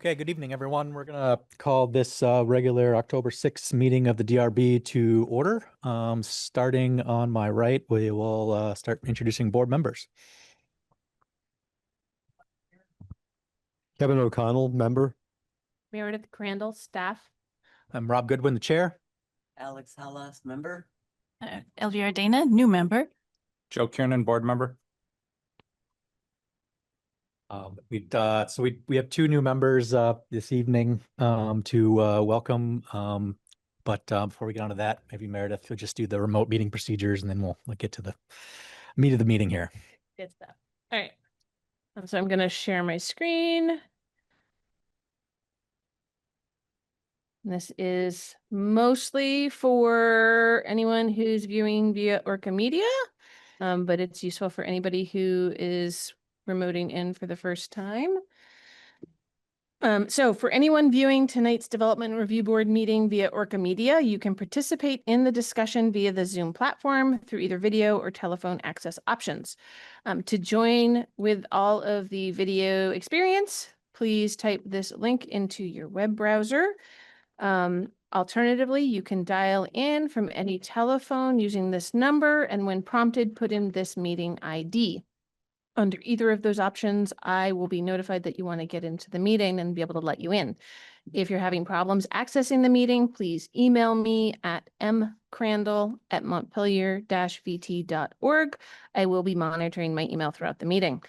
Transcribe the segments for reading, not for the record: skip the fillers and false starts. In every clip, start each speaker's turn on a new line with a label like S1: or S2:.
S1: Okay, good evening, everyone. We're going to call this regular October 6th meeting of the DRB to order. Starting on my right, we will start introducing board members.
S2: Kevin O'Connell, member.
S3: Meredith Crandall, staff.
S1: I'm Rob Goodwin, the chair.
S4: Alex Hallas, member.
S5: Elvira Dana, new member.
S6: Joe Kiernan, board member.
S1: We have two new members this evening to welcome. But before we get on to that, maybe Meredith will just do the remote meeting procedures, and then we'll get to the meat of the meeting here.
S3: Good stuff. All right. So I'm going to share my screen. This is mostly for anyone who's viewing via Orca Media, but it's useful for anybody who is remoting in for the first time. So for anyone viewing tonight's Development Review Board meeting via Orca Media, you can participate in the discussion via the Zoom platform through either video or telephone access options. To join with all of the video experience, please type this link into your web browser. Alternatively, you can dial in from any telephone using this number, and when prompted, put in this meeting ID. Under either of those options, I will be notified that you want to get into the meeting and be able to let you in. If you're having problems accessing the meeting, please email me at mcrandall@montpelier-vt.org. I will be monitoring my email throughout the meeting.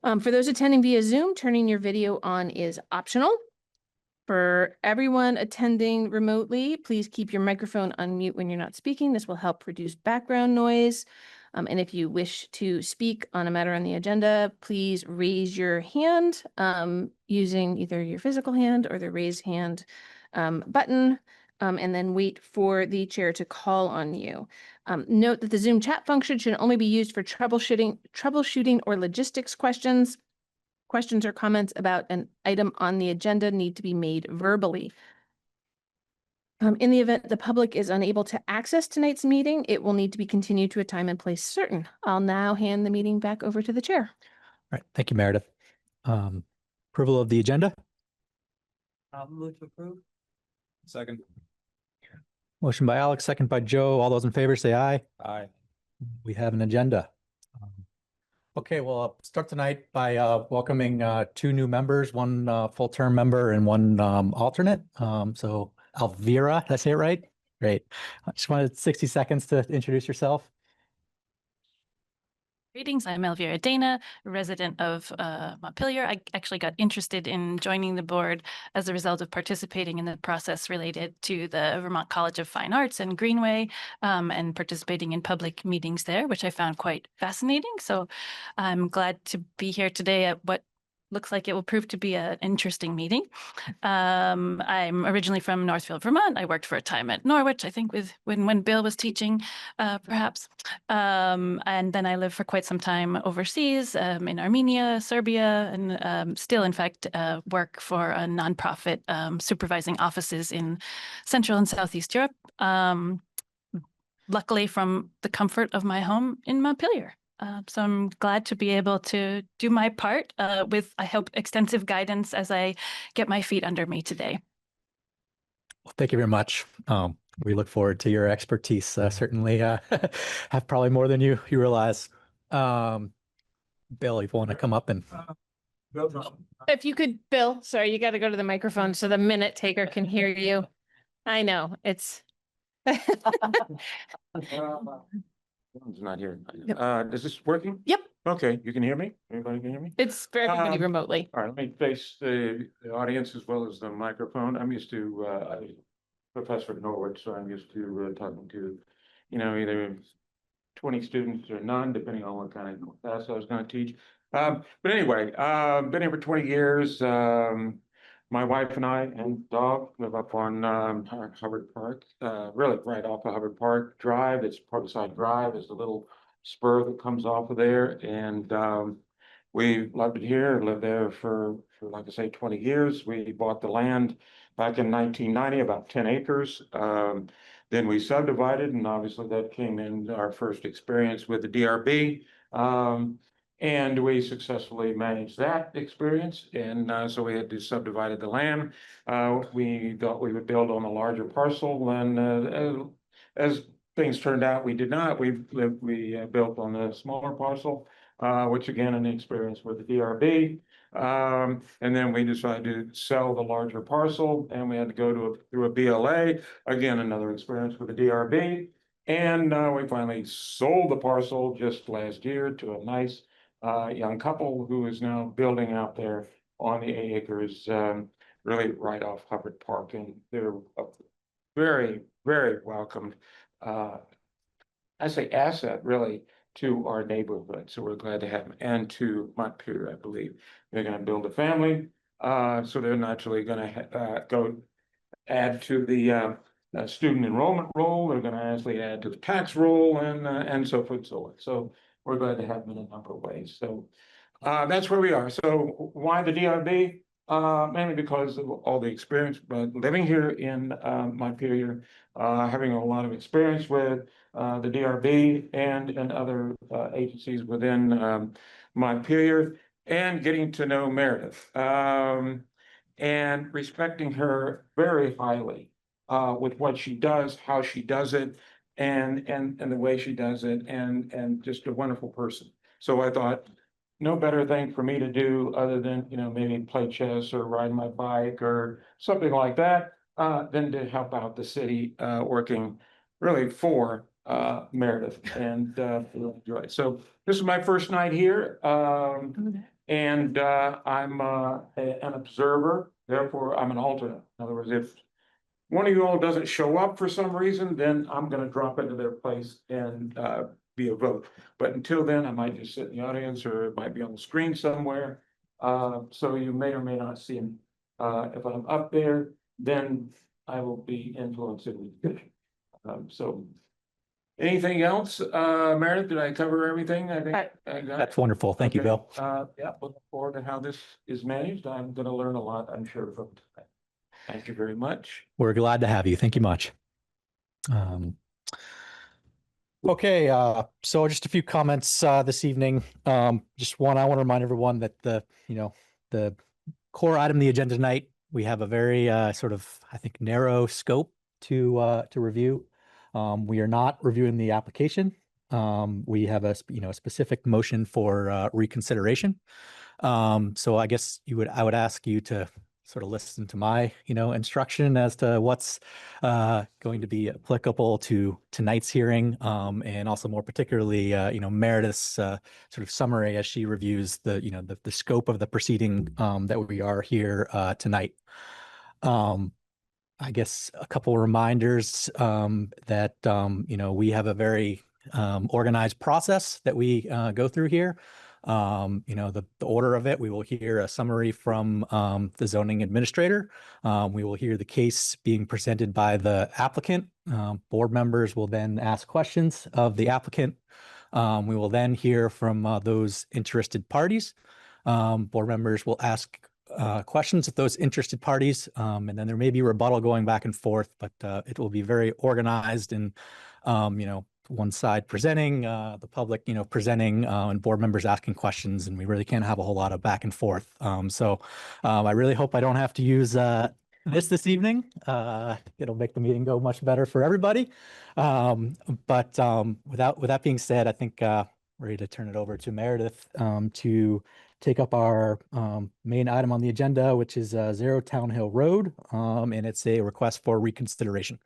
S3: For those attending via Zoom, turning your video on is optional. For everyone attending remotely, please keep your microphone on mute when you're not speaking. This will help reduce background noise. And if you wish to speak on a matter on the agenda, please raise your hand using either your physical hand or the raise hand button, and then wait for the chair to call on you. Note that the Zoom chat function should only be used for troubleshooting or logistics questions. Questions or comments about an item on the agenda need to be made verbally. In the event the public is unable to access tonight's meeting, it will need to be continued to a time and place certain. I'll now hand the meeting back over to the chair.
S1: All right, thank you, Meredith. Approval of the agenda.
S4: I'll move to approve.
S6: Second.
S1: Motion by Alex, second by Joe. All those in favor say aye.
S6: Aye.
S1: We have an agenda. Okay, well, I'll start tonight by welcoming two new members, one full-term member and one alternate. So Elvira, did I say it right? Great. I just wanted 60 seconds to introduce yourself.
S5: Greetings, I'm Elvira Dana, a resident of Montpelier. I actually got interested in joining the board as a result of participating in the process related to the Vermont College of Fine Arts and Greenway, and participating in public meetings there, which I found quite fascinating. So I'm glad to be here today at what looks like it will prove to be an interesting meeting. I'm originally from Northfield, Vermont. I worked for a time at Norwich, I think when Bill was teaching, perhaps. And then I lived for quite some time overseas, in Armenia, Serbia, and still, in fact, work for a nonprofit supervising offices in Central and Southeast Europe, luckily from the comfort of my home in Montpelier. So I'm glad to be able to do my part with, I hope, extensive guidance as I get my feet under me today.
S1: Well, thank you very much. We look forward to your expertise. Certainly have probably more than you realize. Bill, if you want to come up and...
S3: If you could, Bill, sorry, you got to go to the microphone so the minute taker can hear you. I know, it's...
S6: It's not here.
S3: Yep.
S6: Is this working?
S3: Yep.
S6: Okay, you can hear me? Everybody can hear me?
S3: It's for everybody remotely.
S6: All right, let me face the audience as well as the microphone. I'm used to, I was a professor at Norwich, so I'm used to talking to, either 20 students or none, depending on what kind of class I was going to teach. But anyway, been here for 20 years. My wife and I and dog live up on Hubbard Park, really right off of Hubbard Park Drive. It's Parkside Drive. There's a little spur that comes off of there, and we loved it here. Lived there for like I say, 20 years. We bought the land back in 1990, about 10 acres. Then we subdivided, and obviously that came in our first experience with the DRB. And we successfully managed that experience. And so we had to subdivide the land. We thought we would build on a larger parcel, and as things turned out, we did not. We built on a smaller parcel, which again, an experience with the DRB. And then we decided to sell the larger parcel, and we had to go through a BLA. Again, another experience with the DRB. And we finally sold the parcel just last year to a nice young couple who is now building out there on the 8 acres, really right off Hubbard Park. And they're a very, very welcomed, I say asset really to our neighborhood. So we're glad to have them, and to Montpelier, I believe. They're going to build a family. So they're naturally going to go add to the student enrollment roll. They're going to actually add to the tax roll, and so forth and so on. So we're glad to have them in a number of ways. So that's where we are. So why the DRB? Mainly because of all the experience, but living here in Montpelier, having a lot of experience with the DRB and other agencies within Montpelier, and getting to know Meredith, and respecting her very highly with what she does, how she does it, and the way she does it, and just a wonderful person. So I thought, no better thing for me to do other than, maybe play chess or ride my bike or something like that, than to help out the city, working really for Meredith, and really enjoy it. So this is my first night here, and I'm an observer, therefore I'm an alternate. In other words, if one of you all doesn't show up for some reason, then I'm going to drop into their place and be a vote. But until then, I might just sit in the audience, or it might be on the screen somewhere. So you may or may not see him. If I'm up there, then I will be influencing the discussion. So anything else? Meredith, did I cover everything? I think I got.
S1: That's wonderful. Thank you,
S6: Okay.
S1: Bill.
S6: Yeah, looking forward to how this is managed. I'm going to learn a lot, I'm sure, from tonight. Thank you very much.
S1: We're glad to have you. Thank you much. Okay, so just a few comments this evening. Just one, I want to remind everyone that the core item of the agenda tonight, we have a very sort of, I think, narrow scope to review. We are not reviewing the application. We have a specific motion for reconsideration. So I guess I would ask you to sort of listen to my, instruction as to what's going to be applicable to tonight's hearing, and also more particularly, Meredith's sort of summary as she reviews the scope of the proceeding that we are here tonight. I guess a couple of reminders that, we have a very organized process that we go through here. The order of it, we will hear a summary from the zoning administrator. We will hear the case being presented by the applicant. Board members will then ask questions of the applicant. We will then hear from those interested parties. Board members will ask questions of those interested parties, and then there may be rebuttal going back and forth, but it will be very organized, and one side presenting, the public, presenting, and board members asking questions, and we really can't have a whole lot of back and forth. So I really hope I don't have to use this evening. It'll make the meeting go much better for everybody. But with that being said, I think ready to turn it over to Meredith to take up our main item on the agenda, which is 0 Town Hill Road, and it's a request for reconsideration.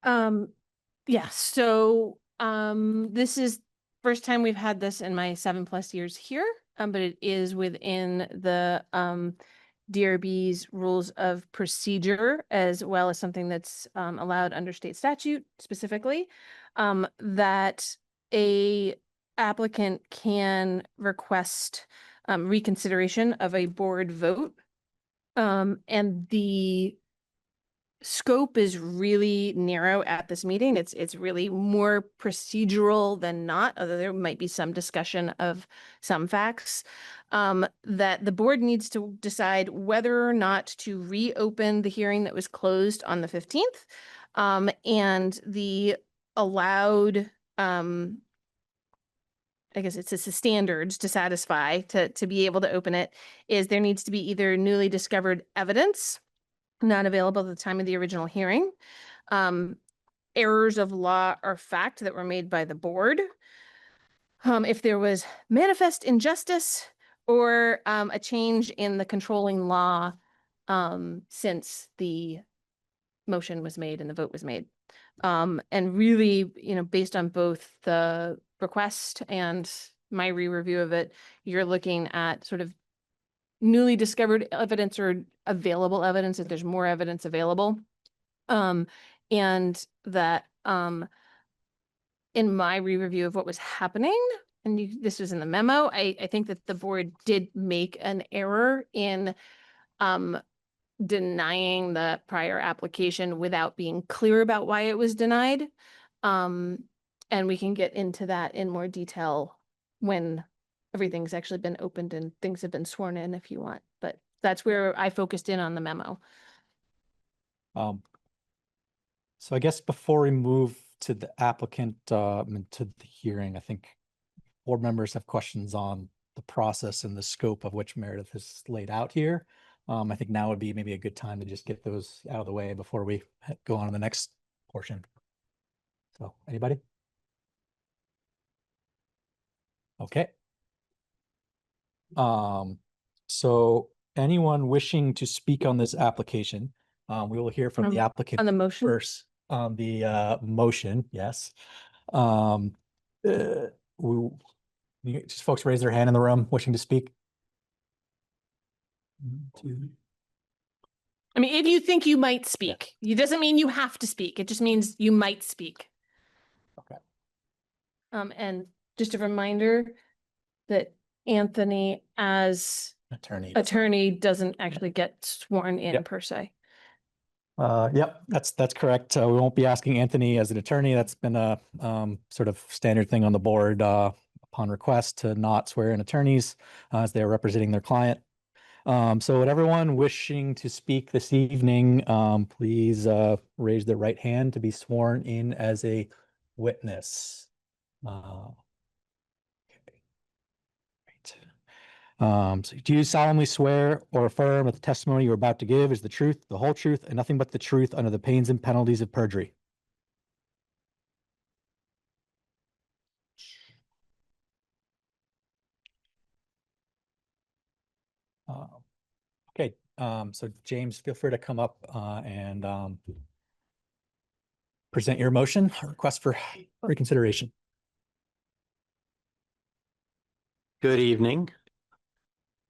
S3: Yeah, so this is first time we've had this in my 7+ years here, but it is within the DRB's rules of procedure, as well as something that's allowed under state statute specifically, that a applicant can request reconsideration of a board vote, and the scope is really narrow at this meeting. It's really more procedural than not, although there might be some discussion of some facts, that the board needs to decide whether or not to reopen the hearing that was closed on the 15th, and the allowed I guess it's the standards to satisfy to be able to open it, is there needs to be either newly discovered evidence not available at the time of the original hearing, errors of law or fact that were made by the board, if there was manifest injustice, or a change in the controlling law since the motion was made and the vote was made. And really, based on both the request and my re-review of it, you're looking at sort of newly discovered evidence or available evidence if there's more evidence available. And that in my re-review of what was happening, and this was in the memo, I think that the board did make an error in denying the prior application without being clear about why it was denied. And we can get into that in more detail when everything's actually been opened and things have been sworn in if you want, but that's where I focused in on the memo.
S1: So I guess before we move to the applicant, to the hearing, I think board members have questions on the process and the scope of which Meredith has laid out here. I think now would be maybe a good time to just get those out of the way before we go on to the next portion. So anybody? Okay. So anyone wishing to speak on this application, we will hear from the applicant
S3: On the motion?
S1: first on the motion. Yes. Just folks raise their hand in the room wishing to speak. 1, 2.
S3: I mean, if you think you might speak, it doesn't mean you have to speak. It just means you might speak.
S1: Okay.
S3: And just a reminder that Anthony as attorney doesn't actually get sworn in per se.
S1: Yep, that's correct. We won't be asking Anthony as an attorney. That's been a sort of standard thing on the board upon request to not swear in attorneys as they are representing their client. So would everyone wishing to speak this evening, please raise their right hand to be sworn in as a witness. Okay. Great. So do you solemnly swear or affirm that the testimony you're about to give is the truth, the whole truth, and nothing but the truth under the pains and penalties of perjury? Okay, so James, feel free to come up and present your motion, request for reconsideration.
S2: Good evening.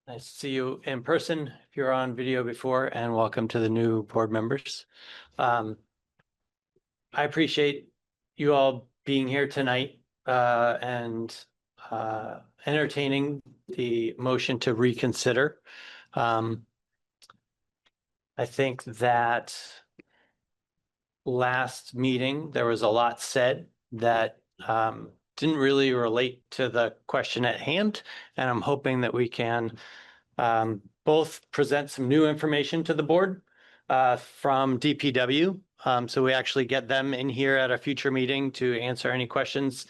S2: Nice to see you in person if you're on video before, and welcome to the new board members. I appreciate you all being here tonight and entertaining the motion to reconsider. I think that last meeting, there was a lot said that didn't really relate to the question at hand. And I'm hoping that we can both present some new information to the board from DPW. So we actually get them in here at a future meeting to answer any questions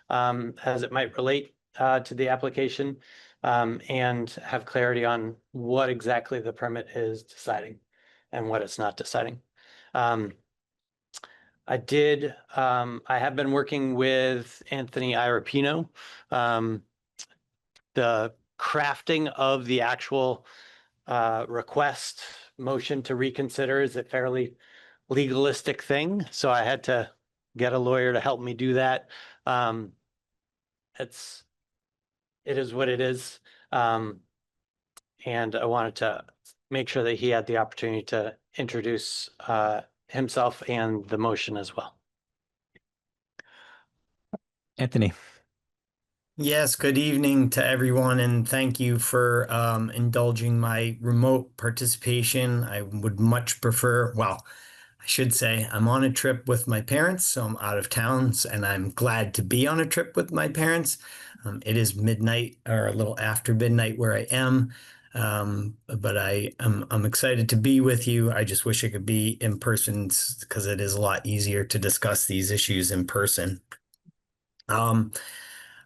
S2: as it might relate to the application and have clarity on what exactly the permit is deciding and what it's not deciding. I have been working with Anthony Irapino. The crafting of the actual request motion to reconsider is a fairly legalistic thing. So I had to get a lawyer to help me do that. It is what it is. And I wanted to make sure that he had the opportunity to introduce himself and the motion as well.
S1: Anthony.
S7: Yes, good evening to everyone, and thank you for indulging my remote participation. I would much prefer, well, I should say I'm on a trip with my parents, so I'm out of town, and I'm glad to be on a trip with my parents. It is midnight or a little after midnight where I am, but I'm excited to be with you. I just wish I could be in person because it is a lot easier to discuss these issues in person.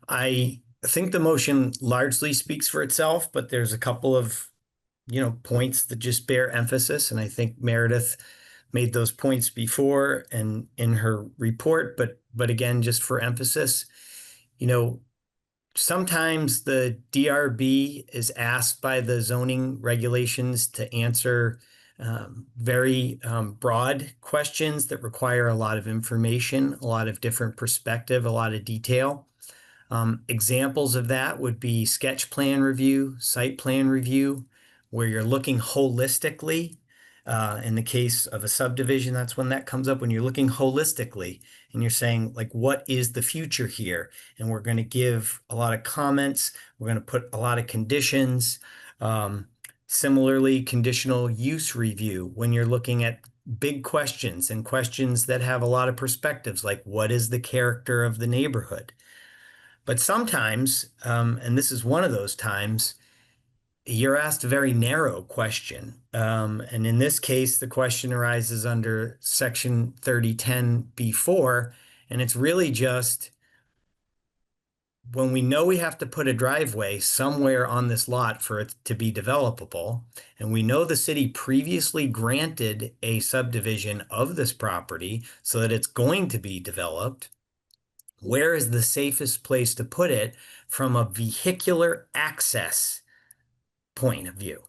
S7: I I think the motion largely speaks for itself, but there's a couple of, points that just bear emphasis. And I think Meredith made those points before and in her report, but again, just for emphasis, sometimes the DRB is asked by the zoning regulations to answer very broad questions that require a lot of information, a lot of different perspective, a lot of detail. Examples of that would be sketch plan review, site plan review, where you're looking holistically. In the case of a subdivision, that's when that comes up, when you're looking holistically and you're saying, like, what is the future here? And we're going to give a lot of comments. We're going to put a lot of conditions. Similarly, conditional use review, when you're looking at big questions and questions that have a lot of perspectives, like what is the character of the neighborhood? But sometimes, and this is one of those times, you're asked a very narrow question. And in this case, the question arises under Section 3010B4, and it's really just when we know we have to put a driveway somewhere on this lot for it to be developable, and we know the city previously granted a subdivision of this property so that it's going to be developed, where is the safest place to put it from a vehicular access point of view?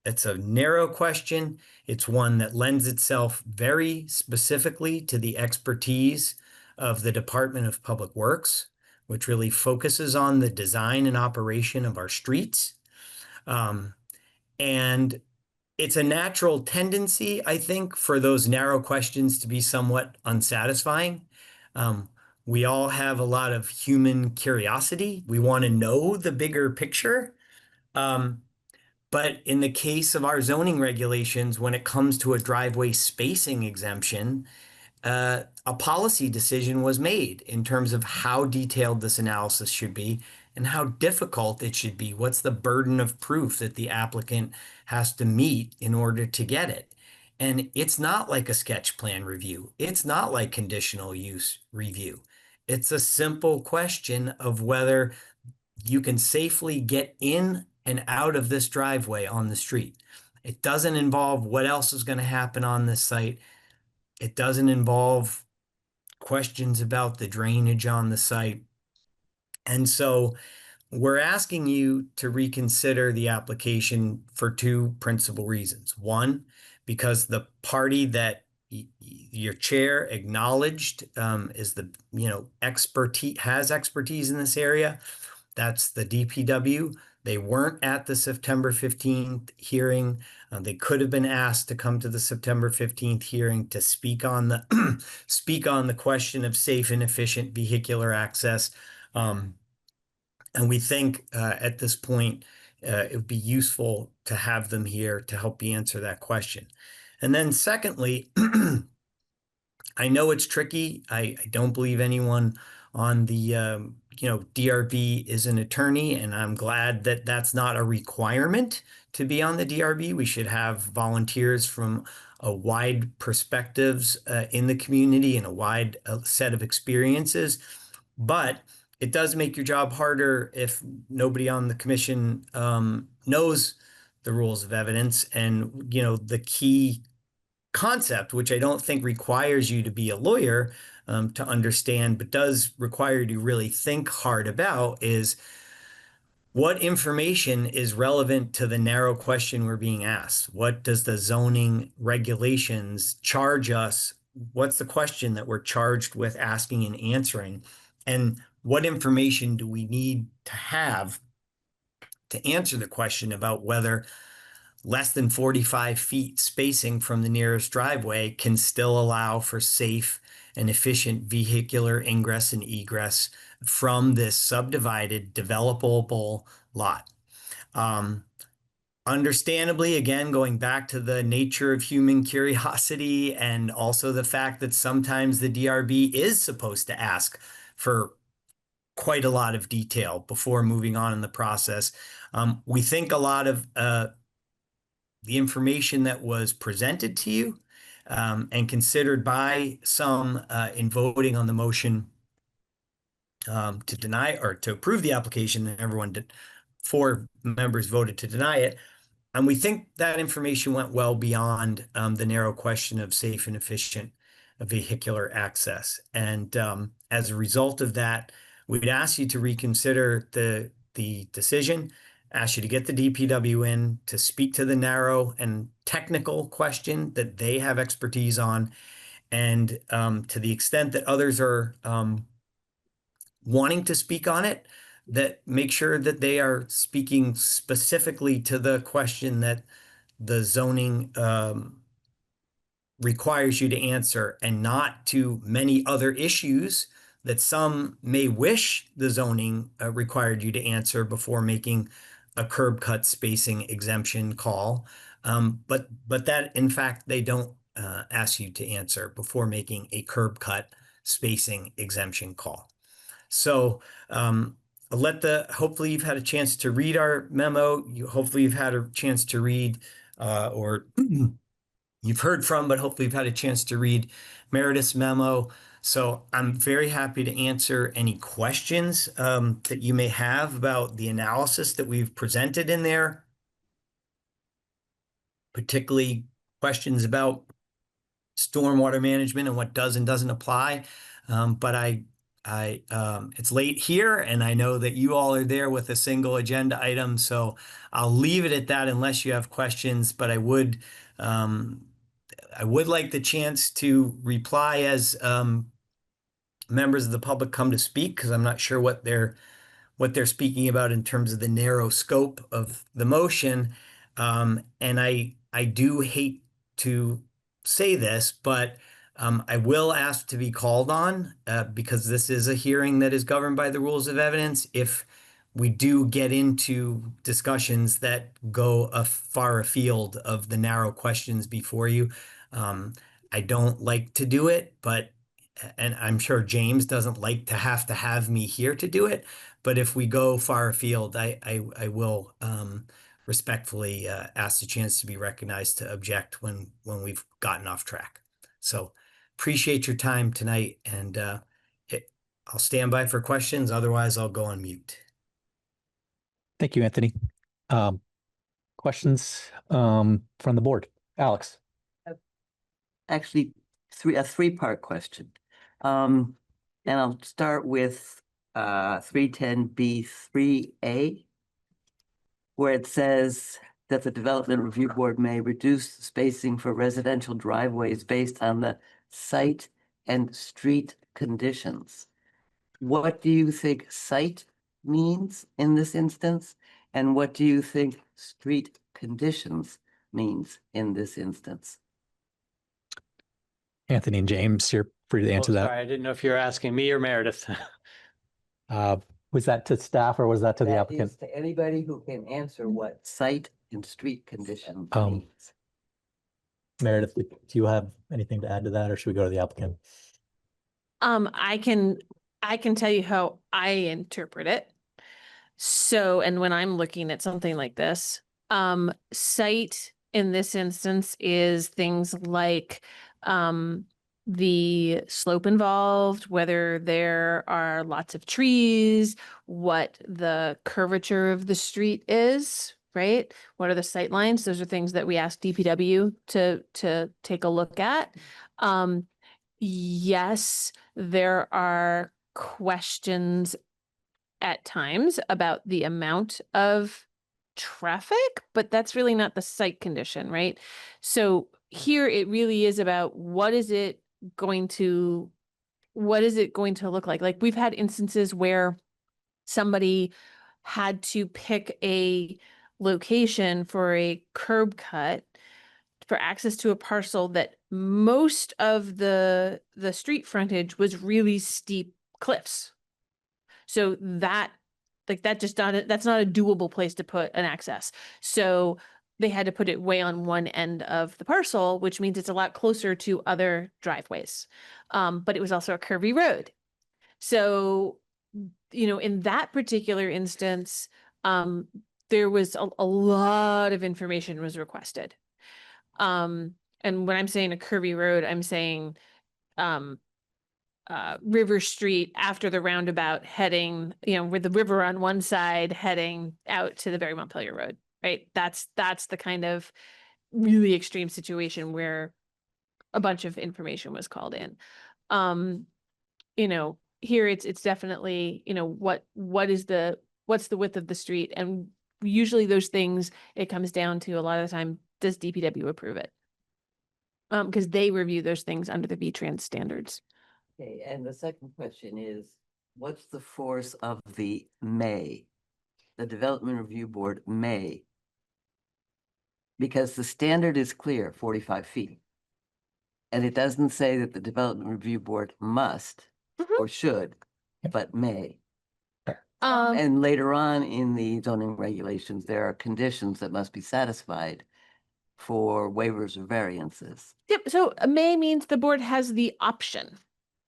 S7: It's a narrow question. It's one that lends itself very specifically to the expertise of the Department of Public Works, which really focuses on the design and operation of our streets. And it's a natural tendency, I think, for those narrow questions to be somewhat unsatisfying. We all have a lot of human curiosity. We want to know the bigger picture. But in the case of our zoning regulations, when it comes to a driveway spacing exemption, a policy decision was made in terms of how detailed this analysis should be and how difficult it should be. What's the burden of proof that the applicant has to meet in order to get it? And it's not like a sketch plan review. It's not like conditional use review. It's a simple question of whether you can safely get in and out of this driveway on the street. It doesn't involve what else is going to happen on this site. It doesn't involve questions about the drainage on the site. And so we're asking you to reconsider the application for two principal reasons. One, because the party that your chair acknowledged is the, has expertise in this area. That's the DPW. They weren't at the September 15th hearing. They could have been asked to come to the September 15th hearing to speak on the speak on the question of safe and efficient vehicular access. And we think at this point it would be useful to have them here to help you answer that question. And then secondly, I know it's tricky. I don't believe anyone on the DRB is an attorney, and I'm glad that that's not a requirement to be on the DRB. We should have volunteers from a wide perspectives in the community and a wide set of experiences. But it does make your job harder if nobody on the commission knows the rules of evidence and the key concept, which I don't think requires you to be a lawyer to understand, but does require you to really think hard about, is what information is relevant to the narrow question we're being asked? What does the zoning regulations charge us? What's the question that we're charged with asking and answering? And what information do we need to have to answer the question about whether less than 45 feet spacing from the nearest driveway can still allow for safe and efficient vehicular ingress and egress from this subdivided developable lot? Understandably, again, going back to the nature of human curiosity and also the fact that sometimes the DRB is supposed to ask for quite a lot of detail before moving on in the process. We think a lot of the information that was presented to you and considered by some in voting on the motion to deny or to approve the application, and everyone did. 4 members voted to deny it. And we think that information went well beyond the narrow question of safe and efficient vehicular access. And as a result of that, we'd ask you to reconsider the decision, ask you to get the DPW in to speak to the narrow and technical question that they have expertise on. And to the extent that others are wanting to speak on it, that make sure that they are speaking specifically to the question that the zoning requires you to answer, and not to many other issues that some may wish the zoning required you to answer before making a curb cut spacing exemption call. But that in fact they don't ask you to answer before making a curb cut spacing exemption call. So hopefully you've had a chance to read our memo. Hopefully you've had a chance to read or you've heard from, but hopefully you've had a chance to read Meredith's memo. So I'm very happy to answer any questions that you may have about the analysis that we've presented in there, particularly questions about stormwater management and what does and doesn't apply. But it's late here, and I know that you all are there with a single agenda item, so I'll leave it at that unless you have questions. But I would like the chance to reply as members of the public come to speak, because I'm not sure what they're speaking about in terms of the narrow scope of the motion. And I do hate to say this, but I will ask to be called on because this is a hearing that is governed by the rules of evidence. If we do get into discussions that go far afield of the narrow questions before you, I don't like to do it, and I'm sure James doesn't like to have me here to do it. But if we go far afield, I will respectfully ask the chance to be recognized to object when we've gotten off track. So appreciate your time tonight, and I'll stand by for questions. Otherwise, I'll go on mute.
S1: Thank you, Anthony. Questions from the board? Alex.
S4: Actually, a 3-part question. And I'll start with 310B3A, where it says that the Development Review Board may reduce spacing for residential driveways based on the site and street conditions. What do you think site means in this instance? And what do you think street conditions means in this instance?
S1: Anthony and James, you're free to answer that.
S2: Sorry, I didn't know if you were asking me or Meredith.
S1: Was that to staff or was that to the applicant?
S4: Is to anybody who can answer what site and street conditions means.
S1: Meredith, do you have anything to add to that, or should we go to the applicant?
S3: I can tell you how I interpret it. So, and when I'm looking at something like this, site in this instance is things like the slope involved, whether there are lots of trees, what the curvature of the street is, right? What are the sight lines? Those are things that we ask DPW to take a look at. Yes, there are questions at times about the amount of traffic, but that's really not the site condition, right? So here it really is about what is it going to look like? Like we've had instances where somebody had to pick a location for a curb cut for access to a parcel that most of the street frontage was really steep cliffs. So that's not a doable place to put an access. So they had to put it way on one end of the parcel, which means it's a lot closer to other driveways. But it was also a curvy road. So, in that particular instance, there was a lot of information was requested. And when I'm saying a curvy road, I'm saying River Street after the roundabout heading, with the river on one side heading out to the Barry Montpelier Road, right? That's the kind of really extreme situation where a bunch of information was called in. Here it's definitely, what's the width of the street? And usually those things, it comes down to a lot of the time, does DPW approve it? Because they review those things under the V-Trans standards.
S4: Okay, and the second question is, what's the force of the may? The Development Review Board may. Because the standard is clear, 45 feet. And it doesn't say that the Development Review Board must or should, but may. And later on in the zoning regulations, there are conditions that must be satisfied for waivers or variances.
S3: Yep. So may means the board has the option,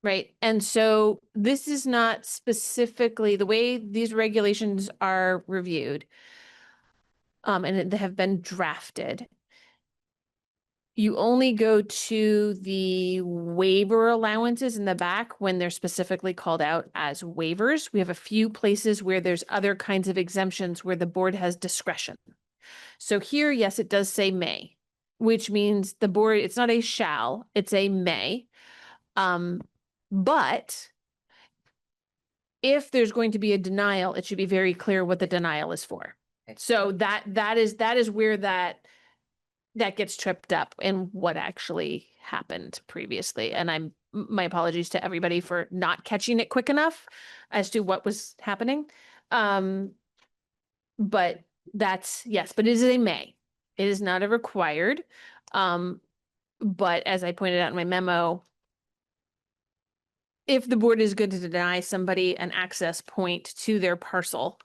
S3: right? And so this is not specifically the way these regulations are reviewed, and they have been drafted. You only go to the waiver allowances in the back when they're specifically called out as waivers. We have a few places where there's other kinds of exemptions where the board has discretion. So here, yes, it does say may, which means the board, it's not a shall, it's a may. But if there's going to be a denial, it should be very clear what the denial is for. So that is where that gets tripped up and what actually happened previously. And my apologies to everybody for not catching it quick enough as to what was happening. But that's, yes, but it is a may. It is not a required. But as I pointed out in my memo, if the board is going to deny somebody an access point to their parcel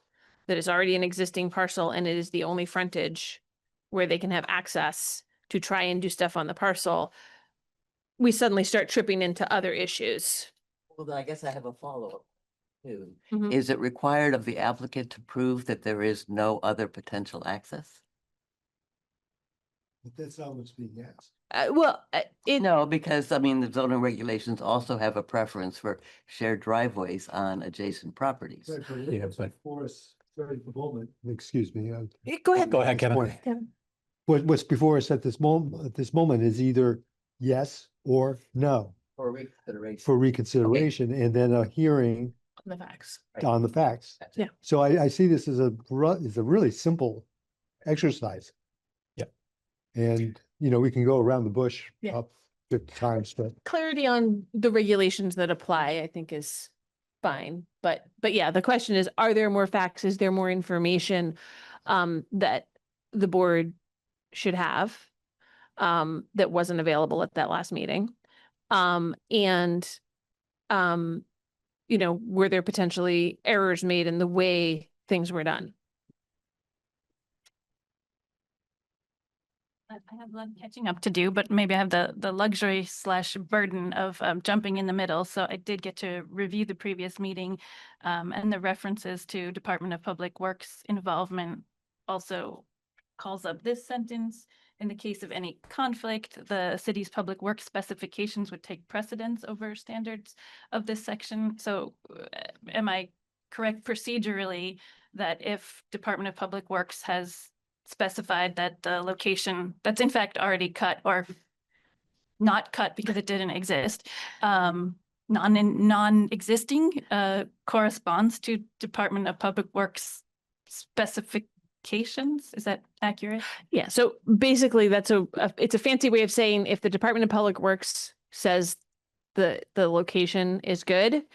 S3: that is already an existing parcel and it is the only frontage where they can have access to try and do stuff on the parcel, we suddenly start tripping into other issues.
S4: Well, then I guess I have a follow-up too.
S3: Mhm.
S4: Is it required of the applicant to prove that there is no other potential access?
S8: But that's not what's being asked.
S4: No, because I mean, the zoning regulations also have a preference for shared driveways on adjacent properties.
S8: Right, but
S1: Yeah,
S8: what's
S1: but-
S8: before us, sorry, at the moment, excuse me.
S3: Go ahead.
S1: Go ahead, Kevin.
S8: Point.
S3: Kevin.
S8: What's before us at this moment is either yes or no
S4: For reconsideration.
S8: for reconsideration and then a hearing
S3: The facts.
S8: on the facts.
S4: That's it.
S3: Yeah.
S8: So I see this as a really simple exercise.
S1: Yep.
S8: And, we can go around the bush
S3: Yeah.
S8: up 50 times, but
S3: Clarity on the regulations that apply, I think, is fine. But yeah, the question is, are there more facts? Is there more information that the board should have that wasn't available at that last meeting? Were there potentially errors made in the way things were done?
S5: I have a lot of catching up to do, but maybe I have the luxury / burden of jumping in the middle. So I did get to review the previous meeting, and the references to Department of Public Works involvement also calls up this sentence. In the case of any conflict, the city's public works specifications would take precedence over standards of this section. So am I correct procedurally that if Department of Public Works has specified that the location that's in fact already cut or not cut because it didn't exist, non-existing corresponds to Department of Public Works specifications? Is that accurate?
S3: Yeah, so basically that's it's a fancy way of saying if the Department of Public Works says the location is good,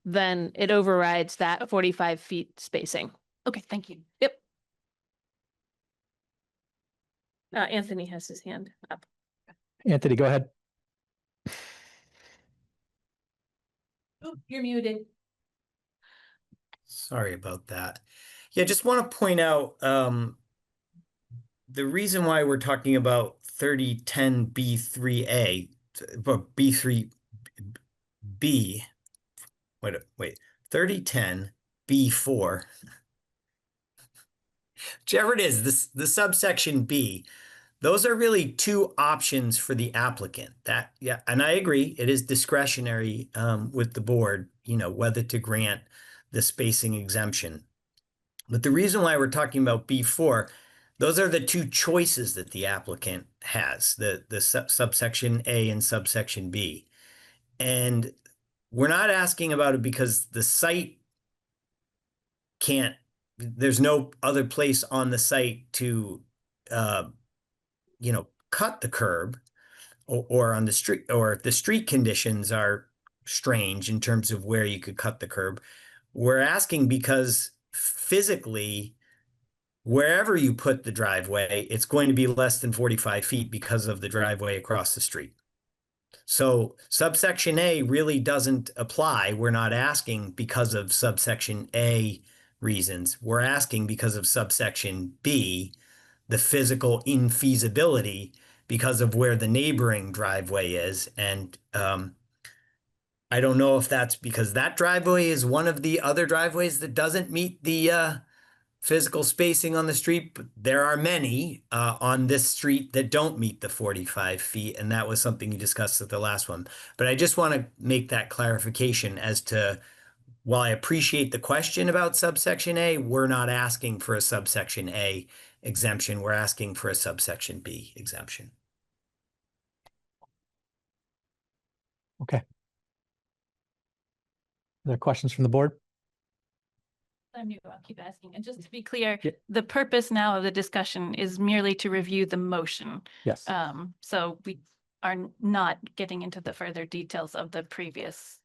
S3: then it overrides that 45 feet spacing.
S5: Okay, thank you.
S3: Yep. Anthony has his hand up.
S1: Anthony, go ahead.
S3: Oop, you're muted.
S7: Sorry about that. Yeah, just want to point out the reason why we're talking about 3010 B3A, but B3B, wait, 3010 B4, whichever it is, the subsection B, those are really two options for the applicant. That, yeah, and I agree, it is discretionary with the board, you know, whether to grant the spacing exemption. But the reason why we're talking about B4, those are the two choices that the applicant has, the subsection A and subsection B. And we're not asking about it because the site there's no other place on the site to, you know, cut the curb, or on the street, or if the street conditions are strange in terms of where you could cut the curb. We're asking because physically, wherever you put the driveway, it's going to be less than 45 feet because of the driveway across the street. So subsection A really doesn't apply. We're not asking because of subsection A reasons. We're asking because of subsection B, the physical infeasibility because of where the neighboring driveway is. And I don't know if that's because that driveway is one of the other driveways that doesn't meet the physical spacing on the street, but there are many on this street that don't meet the 45 feet. And that was something you discussed at the last one. But I just want to make that clarification as to, while I appreciate the question about subsection A, we're not asking for a subsection A exemption. We're asking for a subsection B exemption.
S1: Okay. Other questions from the board?
S5: I'm new, I'll keep asking. And just to be clear,
S1: Yeah.
S5: the purpose now of the discussion is merely to review the motion.
S1: Yes.
S5: So we are not getting into the further details of the previous.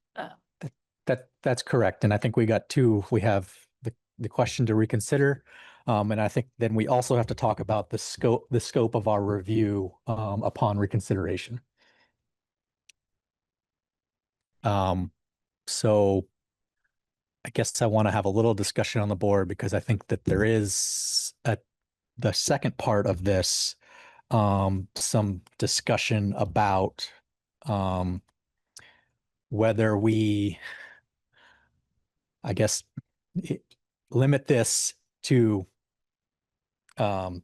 S1: That's correct. And I think we got two. We have the question to reconsider. And I think then we also have to talk about the scope of our review upon reconsideration. So I guess I want to have a little discussion on the board because I think that there is the second part of this, some discussion about whether we, I guess, limit this to the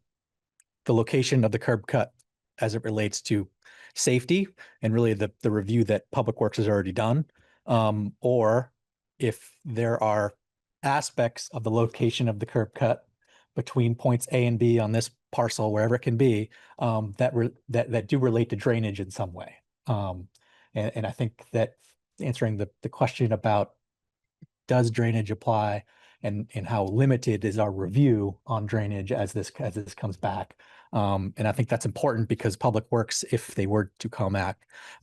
S1: location of the curb cut as it relates to safety and really the review that Public Works has already done, or if there are aspects of the location of the curb cut between points A and B on this parcel, wherever it can be, that do relate to drainage in some way. And I think that answering the question about does drainage apply and how limited is our review on drainage as this comes back. And I think that's important because Public Works, if they were to come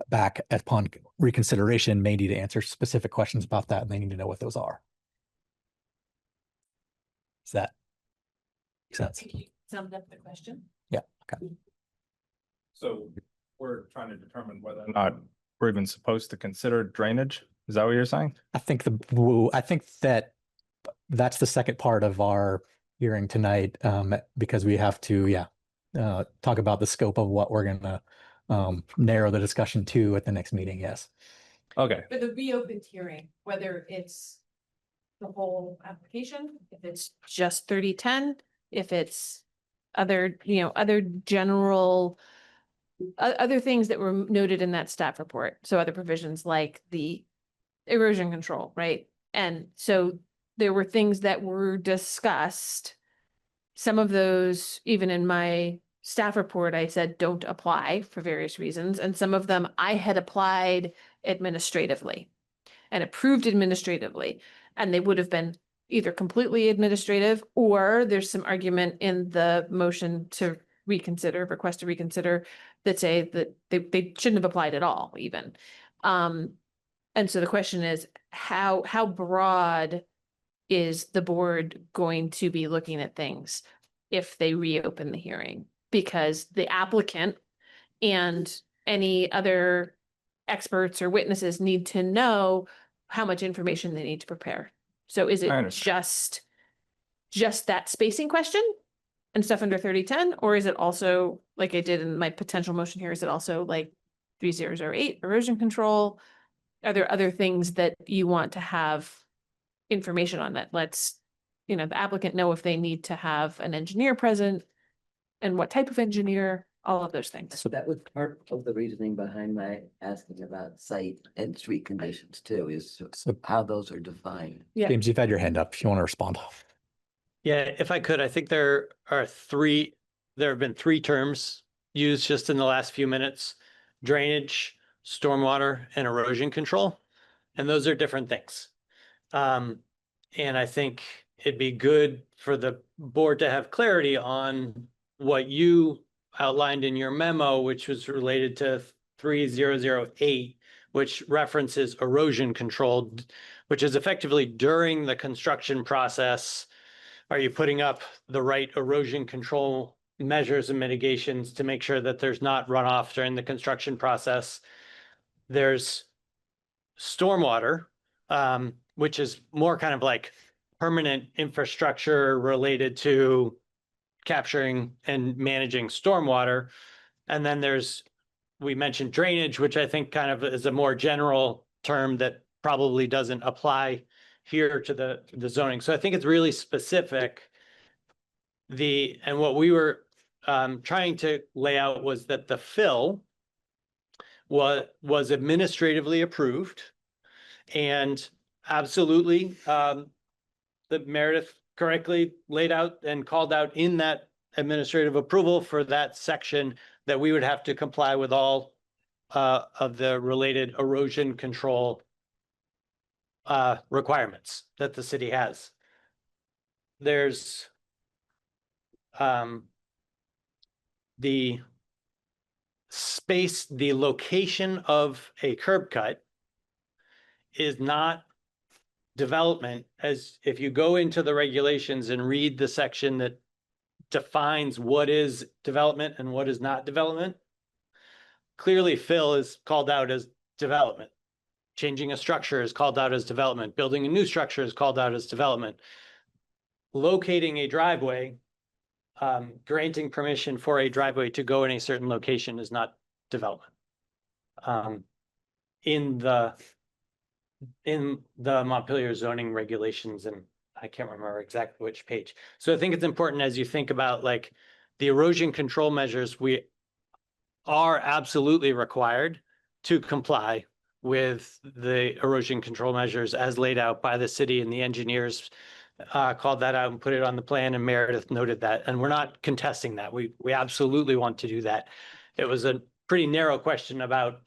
S1: back upon reconsideration, may need to answer specific questions about that, and they need to know what those are. Does that make sense?
S3: Summed up the question.
S1: Yeah. Okay.
S9: So we're trying to determine whether or not we're even supposed to consider drainage. Is that what you're saying?
S1: I think that's the second part of our hearing tonight, because we have to, talk about the scope of what we're going to narrow the discussion to at the next meeting. Yes.
S9: Okay.
S3: For the reopened hearing, whether it's the whole application, if it's just 3010, if it's other general, other things that were noted in that staff report. So other provisions like the erosion control, right? And so there were things that were discussed. Some of those, even in my staff report, I said don't apply for various reasons. And some of them I had applied administratively and approved administratively. And they would have been either completely administrative, or there's some argument in the motion to request to reconsider, that say that they shouldn't have applied at all even. And so the question is, how broad is the board going to be looking at things if they reopen the hearing? Because the applicant and any other experts or witnesses need to know how much information they need to prepare. So is
S9: I
S3: it
S9: understand.
S3: just that spacing question and stuff under 3010, or is it also, like I did in my potential motion here, is it also like 3008 erosion control? Are there other things that you want to have information on that lets, the applicant know if they need to have an engineer present and what type of engineer, all of those things.
S4: So that was part of the reasoning behind my asking about site and street conditions too, is
S1: So
S4: how those are defined.
S3: Yeah.
S1: James, you've had your hand up if you want to respond.
S2: Yeah, if I could, I think there have been three terms used just in the last few minutes: drainage, stormwater, and erosion control. And those are different things. And I think it'd be good for the board to have clarity on what you outlined in your memo, which was related to 3008, which references erosion control, which is effectively during the construction process. Are you putting up the right erosion control measures and mitigations to make sure that there's not runoff during the construction process? There's stormwater, which is more kind of like permanent infrastructure related to capturing and managing stormwater. And then we mentioned drainage, which I think kind of is a more general term that probably doesn't apply here to the zoning. So I think it's really specific. And what we were trying to lay out was that the fill was administratively approved, and absolutely that Meredith correctly laid out and called out in that administrative approval for that section that we would have to comply with all of the related erosion control requirements that the city has. There's the space, the location of a curb cut is not development. As if you go into the regulations and read the section that defines what is development and what is not development, clearly fill is called out as development. Changing a structure is called out as development. Building a new structure is called out as development. Locating a driveway, granting permission for a driveway to go in a certain location is not development. In the Montpelier zoning regulations, and I can't remember exactly which page. So I think it's important as you think about like the erosion control measures, we are absolutely required to comply with the erosion control measures as laid out by the city, and the engineers called that out and put it on the plan, and Meredith noted that, and we're not contesting that. We absolutely want to do that. It was a pretty narrow question about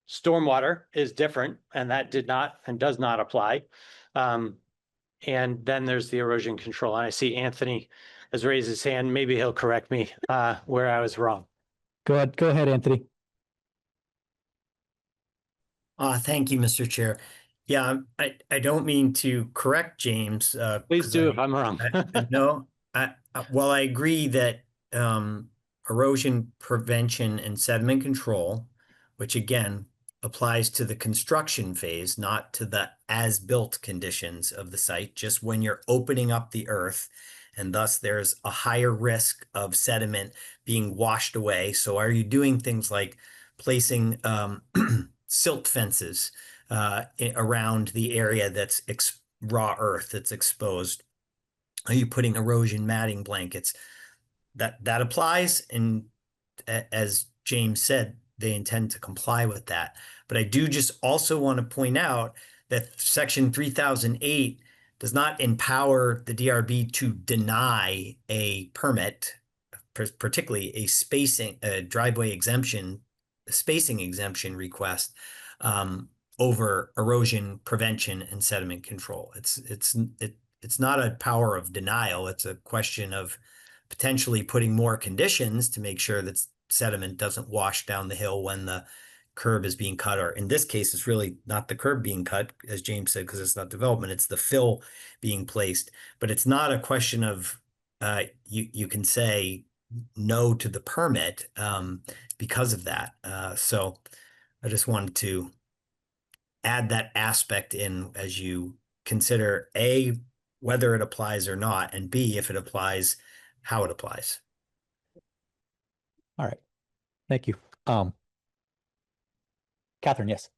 S2: stormwater is different, and that did not and does not apply. And then there's the erosion control, and I see Anthony has raised his hand. Maybe he'll correct me where I was wrong.
S1: Go ahead, Anthony.
S7: Thank you, Mr. Chair. Yeah, I don't mean to correct James.
S2: Please
S7: 'cause
S2: do if I'm wrong.
S7: No, well, I agree that erosion prevention and sediment control, which again applies to the construction phase, not to the as-built conditions of the site, just when you're opening up the earth, and thus there's a higher risk of sediment being washed away. So are you doing things like placing silt fences around the area that's raw earth that's exposed? Are you putting erosion matting blankets? That applies, and as James said, they intend to comply with that. But I do just also want to point out that Section 3008 does not empower the DRB to deny a permit, particularly a driveway exemption, spacing exemption request over erosion prevention and sediment control. It's not a power of denial. It's a question of potentially putting more conditions to make sure that sediment doesn't wash down the hill when the curb is being cut, or in this case, it's really not the curb being cut, as James said, because it's not development, it's the fill being placed. But it's not a question of you can say no to the permit because of that. So I just wanted to add that aspect in as you consider A, whether it applies or not, and B, if it applies, how it applies.
S1: All right. Thank you. Catherine, yes.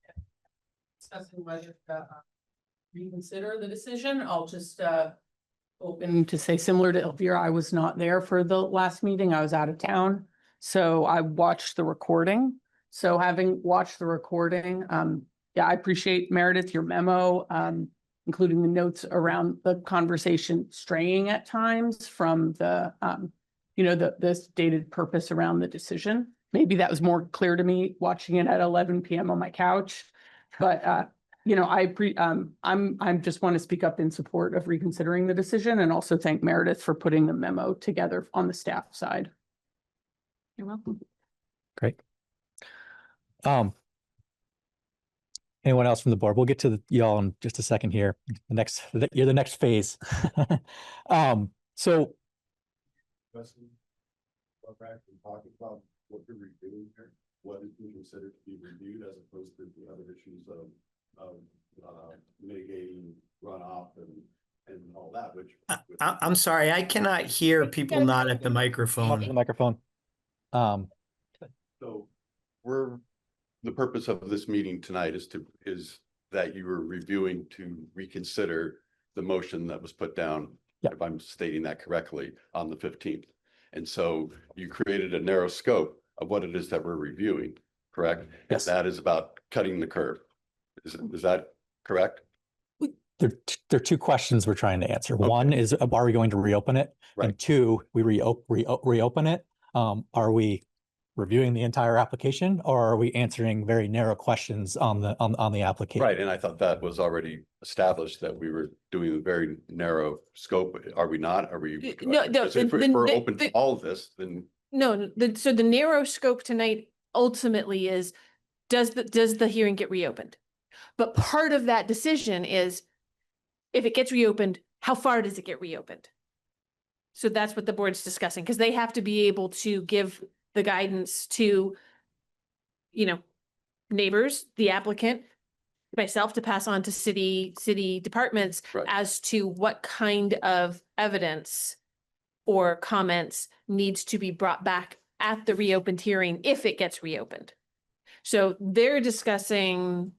S10: Discussing whether to reconsider the decision, I'll just open to say similar to Elvira, I was not there for the last meeting. I was out of town. So I watched the recording. So having watched the recording, yeah, I appreciate Meredith, your memo, including the notes around the conversation straying at times from the, the stated purpose around the decision. Maybe that was more clear to me watching it at 11 PM on my couch. But, I'm just want to speak up in support of reconsidering the decision and also thank Meredith for putting the memo together on the staff side.
S3: You're welcome.
S1: Great. Anyone else from the board? We'll get to y'all in just a second here. You're the next phase. So
S11: talking about what you're reviewing here, what is being considered to be reviewed as opposed to the other issues of mitigating runoff and all that, which.
S7: I'm sorry, I cannot hear people not at the
S1: the
S7: microphone.
S1: microphone.
S11: So the purpose of this meeting tonight is that you were reviewing to reconsider the motion that was put down,
S1: Yep.
S11: if I'm stating that correctly, on the 15th. And so you created a narrow scope of what it is that we're reviewing, correct?
S1: Yes.
S11: And that is about cutting the curve. Is that correct?
S1: There are two questions we're trying to answer. One is, are we going to reopen it?
S11: Right.
S1: And two, we reopen it. Are we reviewing the entire application, or are we answering very narrow questions on the application?
S11: Right, and I thought that was already established that we were doing a very narrow scope. Are we not? Are we?
S3: No,
S11: Because if we're open to all of this, then.
S3: No, so the narrow scope tonight ultimately is, does the hearing get reopened? But part of that decision is, if it gets reopened, how far does it get reopened? So that's what the board's discussing, because they have to be able to give the guidance to, neighbors, the applicant, myself, to pass on to city departments
S11: Right.
S3: as to what kind of evidence or comments needs to be brought back at the reopened hearing if it gets reopened. So they're discussing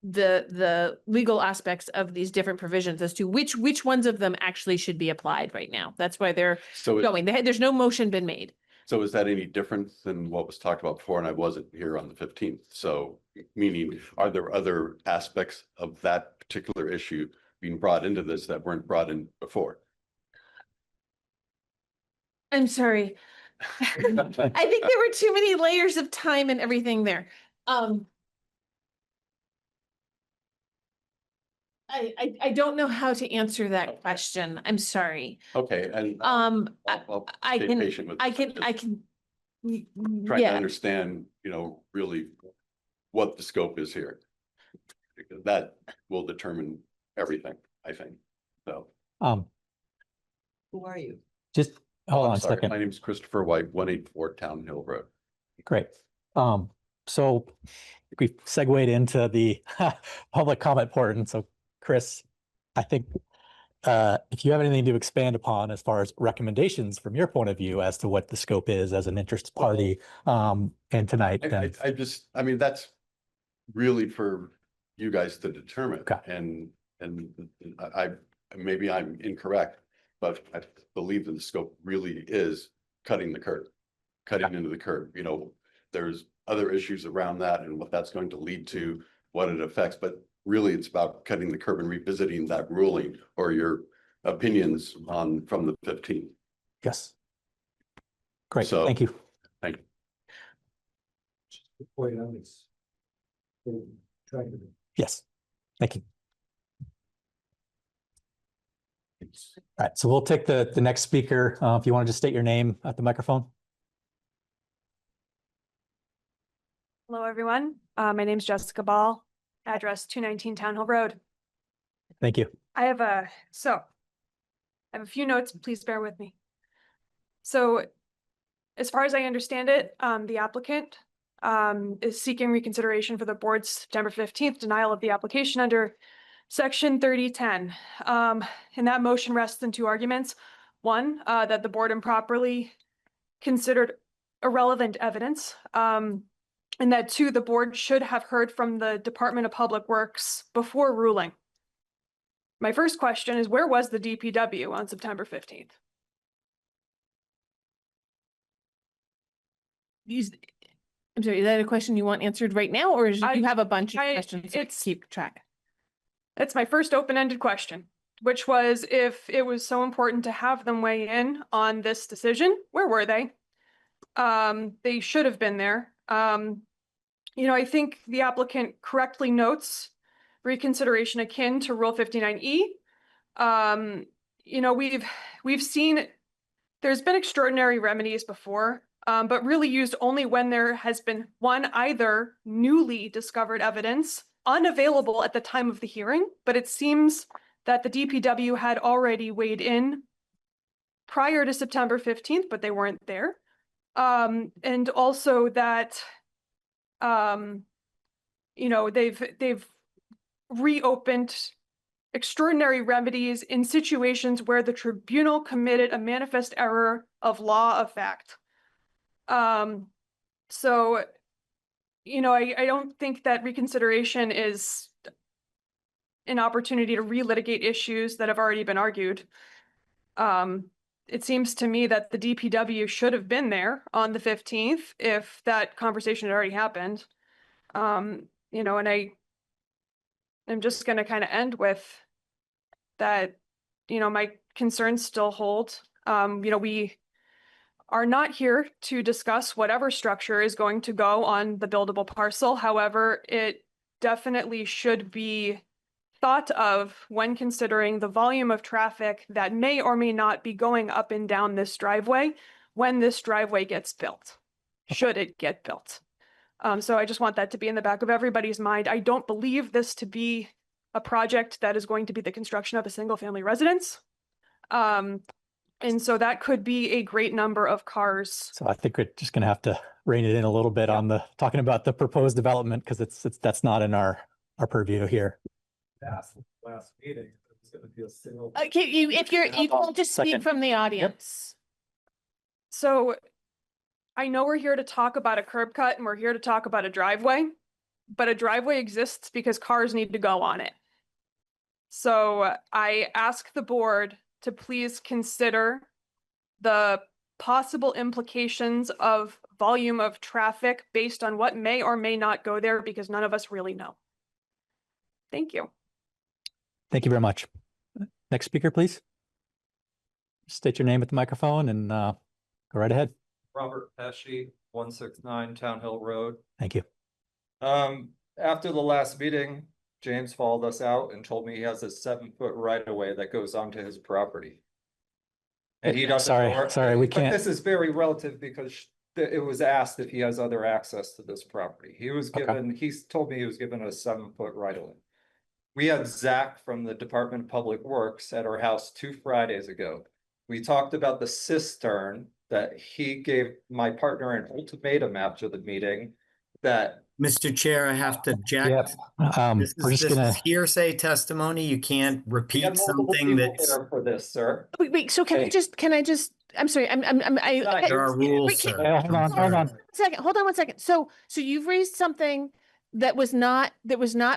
S3: the legal aspects of these different provisions as to which ones of them actually should be applied right now. That's why they're
S11: So
S3: going. There's no motion been made.
S11: So is that any different than what was talked about before? And I wasn't here on the 15th. So meaning, are there other aspects of that particular issue being brought into this that weren't brought in before?
S3: I'm sorry. I think there were too many layers of time and everything there. I don't know how to answer that question. I'm sorry.
S11: Okay, and I'll
S3: I
S11: stay
S3: can,
S11: patient with
S3: I
S11: this.
S3: can,
S11: Just
S3: I can.
S11: trying to
S3: Yeah,
S11: understand, really what the scope is here. Because that will determine everything, I think. So.
S4: Who are you?
S1: Just hold
S11: I'm
S1: on a
S11: sorry,
S1: second.
S11: My name is Christopher White, 184 Town Hill Road.
S1: Great. So we segued into the public comment portion. So Chris, I think if you have anything to expand upon as far as recommendations from your point of view as to what the scope is as an interested party, and tonight, then
S11: I mean, that's really for you guys to determine.
S1: Okay.
S11: And maybe I'm incorrect, but I believe that the scope really is cutting the curve, cutting into the curve. There's other issues around that and what that's going to lead to, what it affects, but really it's about cutting the curve and revisiting that ruling or your opinions from the 15th.
S1: yes. Great,
S11: So-
S1: thank you.
S11: Thank you.
S1: Yes, thank you. All right, so we'll take the next speaker. If you want to just state your name at the microphone.
S12: Hello, everyone. My name is Jessica Ball, address 219 Town Hill Road.
S1: Thank you.
S12: I have a few notes, please bear with me. So as far as I understand it, the applicant is seeking reconsideration for the board's September 15th denial of the application under section 3010. And that motion rests in two arguments. One, that the board improperly considered irrelevant evidence. And that two, the board should have heard from the Department of Public Works before ruling. my first question is, where was the DPW on September 15th?
S3: I'm sorry, is that a question you want answered right now, or is you have a bunch of questions? So
S12: it's-
S3: keep track.
S12: That's my first open-ended question, which was, if it was so important to have them weigh in on this decision, where were they? They should have been there. I think the applicant correctly notes reconsideration akin to Rule 59E. We've seen there's been extraordinary remedies before, but really used only when there has been either newly discovered evidence unavailable at the time of the hearing, but it seems that the DPW had already weighed in prior to September 15th, but they weren't there. And also that, they've reopened extraordinary remedies in situations where the tribunal committed a manifest error of law of fact. So, I don't think that reconsideration is an opportunity to relitigate issues that have already been argued. It seems to me that the DPW should have been there on the 15th if that conversation had already happened. And I'm just going to kind of end with that, my concerns still hold. We are not here to discuss whatever structure is going to go on the buildable parcel. However, it definitely should be thought of when considering the volume of traffic that may or may not be going up and down this driveway when this driveway gets built, should it get built. So I just want that to be in the back of everybody's mind. I don't believe this to be a project that is going to be the construction of a single family residence. And so that could be a great number of cars.
S1: So I think we're just gonna have to rein it in a little bit on talking about the proposed development, because that's not in our purview here.
S9: Last meeting, it was gonna be a single.
S3: Okay, you can just speak
S1: Second.
S3: from the audience.
S12: So I know we're here to talk about a curb cut and we're here to talk about a driveway, but a driveway exists because cars need to go on it. So I ask the board to please consider the possible implications of volume of traffic based on what may or may not go there, because none of us really know. Thank you.
S1: Thank you very much. Next speaker, please. State your name at the microphone and go right ahead.
S13: Robert Pesci, 169 Town Hill Road.
S1: Thank you.
S13: After the last meeting, James followed us out and told me he has a 7-foot right of way that goes onto his property. And he doesn't.
S1: Sorry, we
S13: but
S1: can't.
S13: This is very relative because it was asked if he has other access to this property. He was given, he's told me he was given a 7-foot right of way. We had Zach from the Department of Public Works at our house 2 Fridays ago. We talked about the cistern that he gave my partner an ultimatum after the meeting that.
S7: Mr. Chair, I have to object. This
S1: We're just gonna.
S7: is hearsay testimony. You can't
S13: We
S7: repeat
S13: have multiple
S7: something
S13: people
S7: that's.
S13: there for this, sir.
S3: Wait, so can I just, I'm sorry,
S7: There are rules,
S3: wait,
S7: sir.
S1: Hold on.
S3: hold on one second. So you've raised something that was not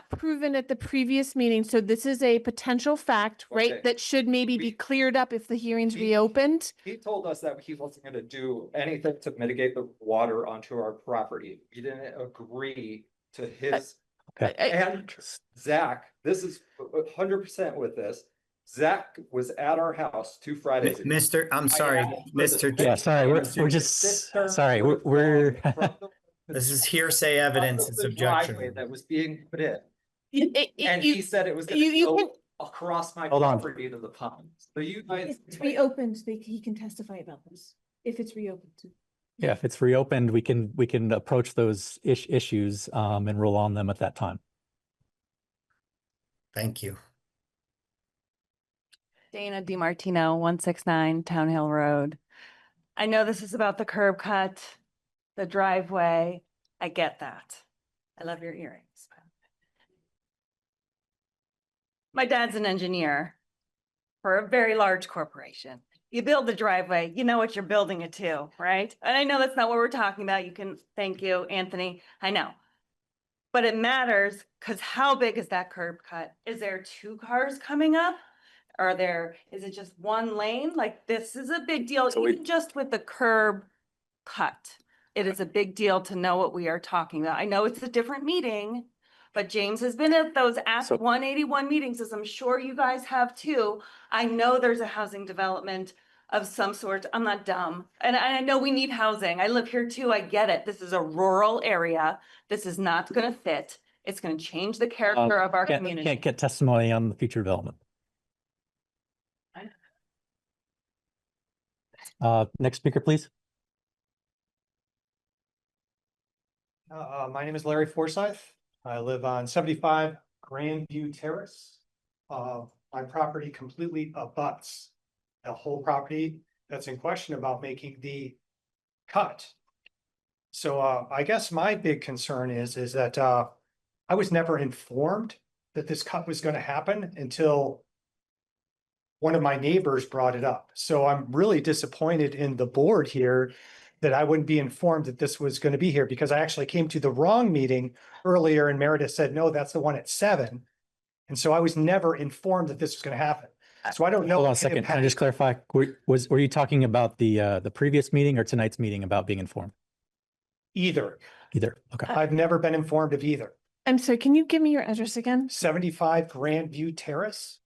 S3: proven at the previous meeting. So this is a potential fact, right?
S13: Okay.
S3: That should maybe be cleared up if the hearing's reopened.
S13: He told us that he wasn't gonna do anything to mitigate the water onto our property. He didn't agree to his. And Zach, this is 100% with this. Zach was at our house 2 Fridays ago.
S7: Mr. I'm sorry, Mr.
S1: Yeah, sorry, we're just sorry. We're.
S7: This is hearsay evidence. It's objection.
S13: That was being put in. And
S3: You-
S13: he said it was gonna
S3: you
S13: go
S3: can-
S13: across my
S1: Hold on.
S13: property to the pond. So you guys.
S3: It's reopened, he can testify about this, if it's reopened.
S1: Yeah, if it's reopened, we can approach those issues and rule on them at that time.
S7: Thank you.
S14: Dana DiMartino, 169 Town Hill Road. I know this is about the curb cut, the driveway. I get that. I love your earrings. My dad's an engineer for a very large corporation. You build the driveway, you know what you're building it to, right? And I know that's not what we're talking about. Thank you, Anthony. I know. But it matters because how big is that curb cut? Is there 2 cars coming up? Is it just 1 lane? Like, this is a big deal, even just with the curb cut. It is a big deal to know what we are talking about. I know it's a different meeting, but James has been at those Act 181 meetings, as I'm sure you guys have too. I know there's a housing development of some sort. I'm not dumb. And I know we need housing. I live here too. I get it. This is a rural area. This is not going to fit. It's going to change the character of our community.
S1: Can't get testimony on the future development. Next speaker, please.
S15: My name is Larry Forsyth. I live on 75 Grandview Terrace. My property completely abuts the whole property that's in question about making the cut. So I guess my big concern is that I was never informed that this cut was going to happen until one of my neighbors brought it up. So I'm really disappointed in the board here that I wouldn't be informed that this was going to be here, because I actually came to the wrong meeting earlier and Meredith said, no, that's the one at 7. And so I was never informed that this was going to happen. So I don't know.
S1: Hold on a second. Can I just clarify? Were you talking about the previous meeting or tonight's meeting about being informed?
S15: Either.
S1: Either. Okay.
S15: I've never been informed of either.
S3: I'm sorry, can you give me your address again?
S15: 75 Grandview Terrace.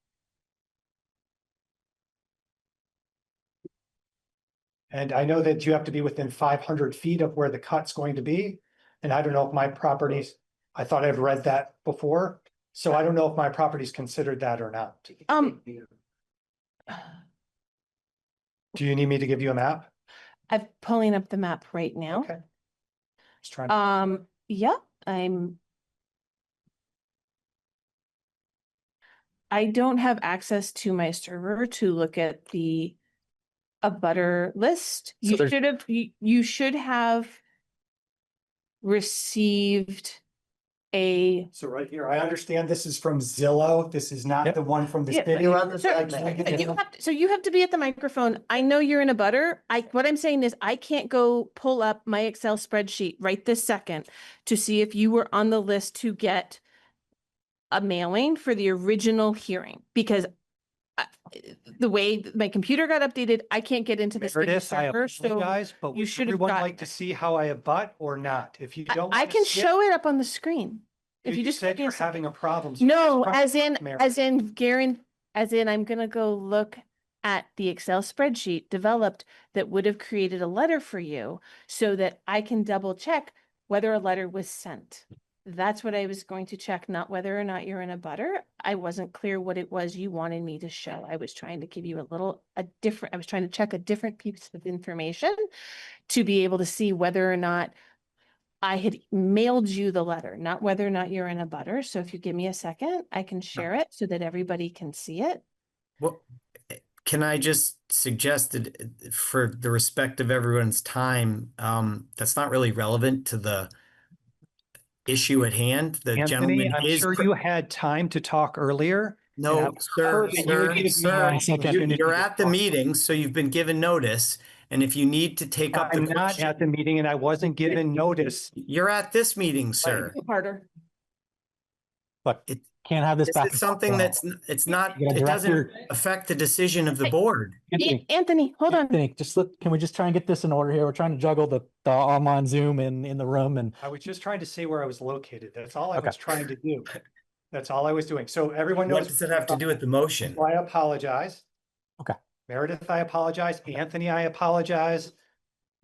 S15: And I know that you have to be within 500 feet of where the cut's going to be. And I don't know if my properties, I thought I've read that before. So I don't know if my property's considered that or not. Do you need me to give you a map?
S3: I'm pulling up the map right now.
S15: Okay. Just trying to.
S3: Yeah, I don't have access to my server to look at the abutter list.
S1: So
S3: You should have received a.
S15: So right here, I understand this is from Zillow. This is not the one from the
S3: Yeah,
S15: city.
S4: You're on the
S3: Sir,
S4: side.
S3: you have to be at the microphone. I know you're in a butter. What I'm saying is I can't go pull up my Excel spreadsheet right this second to see if you were on the list to get a mailing for the original hearing, because the way my computer got updated, I can't get into this
S15: Meredith, I
S3: server. So
S15: apologize, but
S3: you
S15: would
S3: should have
S15: everyone
S3: gotten
S15: like to see how I abut or not? If you don't.
S3: I
S15: wanna
S3: can
S15: see it,
S3: show it up on the screen. If you just
S15: said
S3: give me a
S15: you're
S3: second.
S15: having a problem.
S3: No,
S15: Meredith.
S3: as in I'm gonna go look at the Excel spreadsheet developed that would have created a letter for you so that I can double check whether a letter was sent. That's what I was going to check, not whether or not you're in a butter. I wasn't clear what it was you wanted me to show. I was trying to give you I was trying to check a different piece of information to be able to see whether or not I had mailed you the letter, not whether or not you're in a butter. So if you give me a second, I can share it so that everybody can see it.
S7: Well, can I just suggest that for the respect of everyone's time, that's not really relevant to the issue at hand. The
S15: Anthony,
S7: gentleman
S15: I'm
S7: is.
S15: sure you had time to talk earlier.
S7: No, sir, you're at the
S15: meeting.
S7: meeting, so you've been given notice. And if you need to take up the
S15: I'm not
S7: question,
S15: at the meeting and I wasn't given notice.
S7: you're at this meeting, sir.
S3: Harder.
S1: But can't have this
S7: This
S1: back.
S7: is something it's not,
S1: You gotta
S7: it
S1: direct
S7: doesn't affect the decision of the board.
S3: Anthony, hold on.
S1: Anthony, can we just try and get this in order here? We're trying to juggle the online Zoom in the room, and
S15: I was just trying to say where I was located. That's all I was trying to do. That's all I was doing. So everyone knows.
S7: What does it have to do with the motion?
S15: I apologize.
S1: Okay.
S15: Meredith, I apologize. Anthony, I apologize.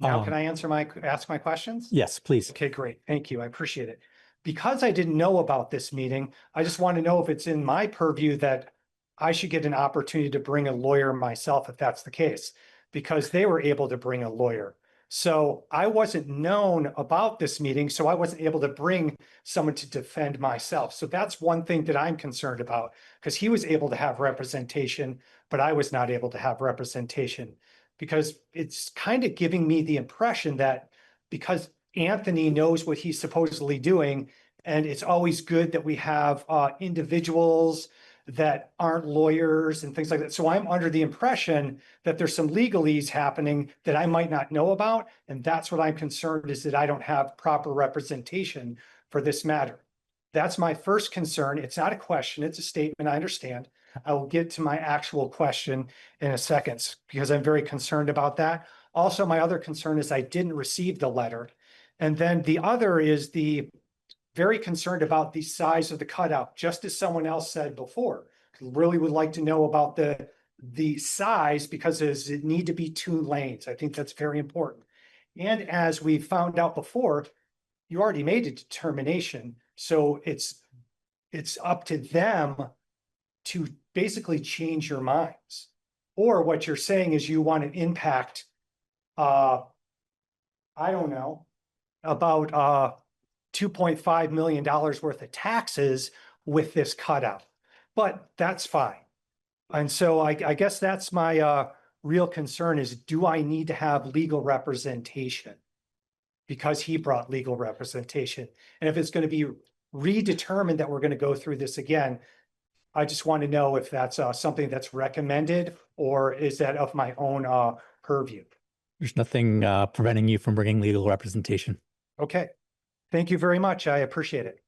S15: Now can I ask my questions?
S1: yes, please.
S15: Okay, great. Thank you. I appreciate it. Because I didn't know about this meeting, I just want to know if it's in my purview that I should get an opportunity to bring a lawyer myself, if that's the case, because they were able to bring a lawyer. So I wasn't known about this meeting, so I wasn't able to bring someone to defend myself. So that's one thing that I'm concerned about, because he was able to have representation, but I was not able to have representation, because it's kind of giving me the impression that because Anthony knows what he's supposedly doing, and it's always good that we have individuals that aren't lawyers and things like that. So I'm under the impression that there's some legalese happening that I might not know about. And that's what I'm concerned is that I don't have proper representation for this matter. That's my first concern. It's not a question, it's a statement, I understand. I will get to my actual question in a second because I'm very concerned about that. Also, my other concern is I didn't receive the letter. And then the other is the very concerned about the size of the cutout, just as someone else said before. Really would like to know about the size because does it need to be 2 lanes? I think that's very important. And as we found out before, you already made a determination. So it's up to them to basically change your minds. Or what you're saying is you want to impact, I don't know, about $2.5 million worth of taxes with this cutout. But that's fine. And so I guess that's my real concern is, do I need to have legal representation? Because he brought legal representation. And if it's going to be redetermined that we're going to go through this again, I just want to know if that's something that's recommended or is that of my own purview.
S1: There's nothing preventing you from bringing legal representation.
S15: Okay. Thank you very much. I appreciate it.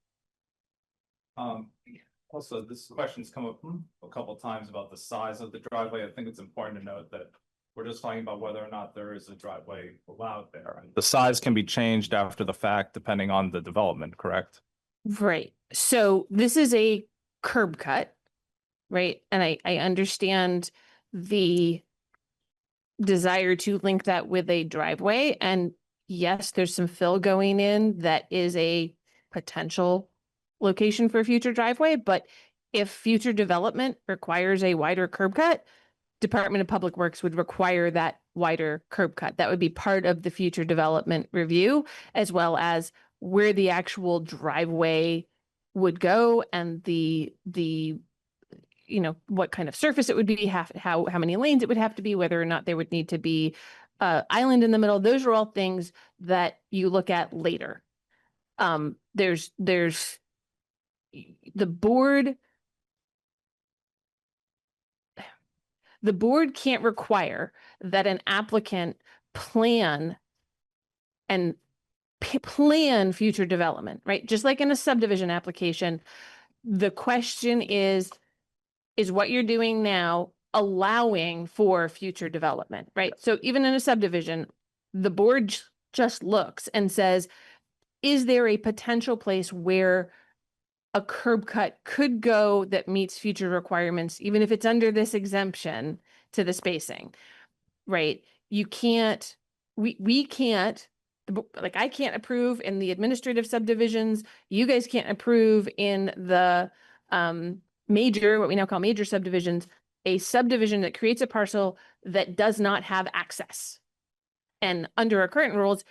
S9: Also, this question's come up a couple of times about the size of the driveway. I think it's important to note that we're just talking about whether or not there is a driveway allowed there. The size can be changed after the fact, depending on the development, correct?
S3: Right. So this is a curb cut, right? And I understand the desire to link that with a driveway. And yes, there's some fill going in that is a potential location for a future driveway. But if future development requires a wider curb cut, Department of Public Works would require that wider curb cut. That would be part of the future development review, as well as where the actual driveway would go and the what kind of surface it would be, how many lanes it would have to be, whether or not there would need to be island in the middle. Those are all things that you look at later. There's the board can't require that an applicant plan future development, right? Just like in a subdivision application, the question is what you're doing now allowing for future development, right? So even in a subdivision, the board just looks and says, is there a potential place where a curb cut could go that meets future requirements, even if it's under this exemption to the spacing, right? You can't, we can't, like I can't approve in the administrative subdivisions. You guys can't approve in the major, what we now call major subdivisions, a subdivision that creates a parcel that does not have access. And under our current rules,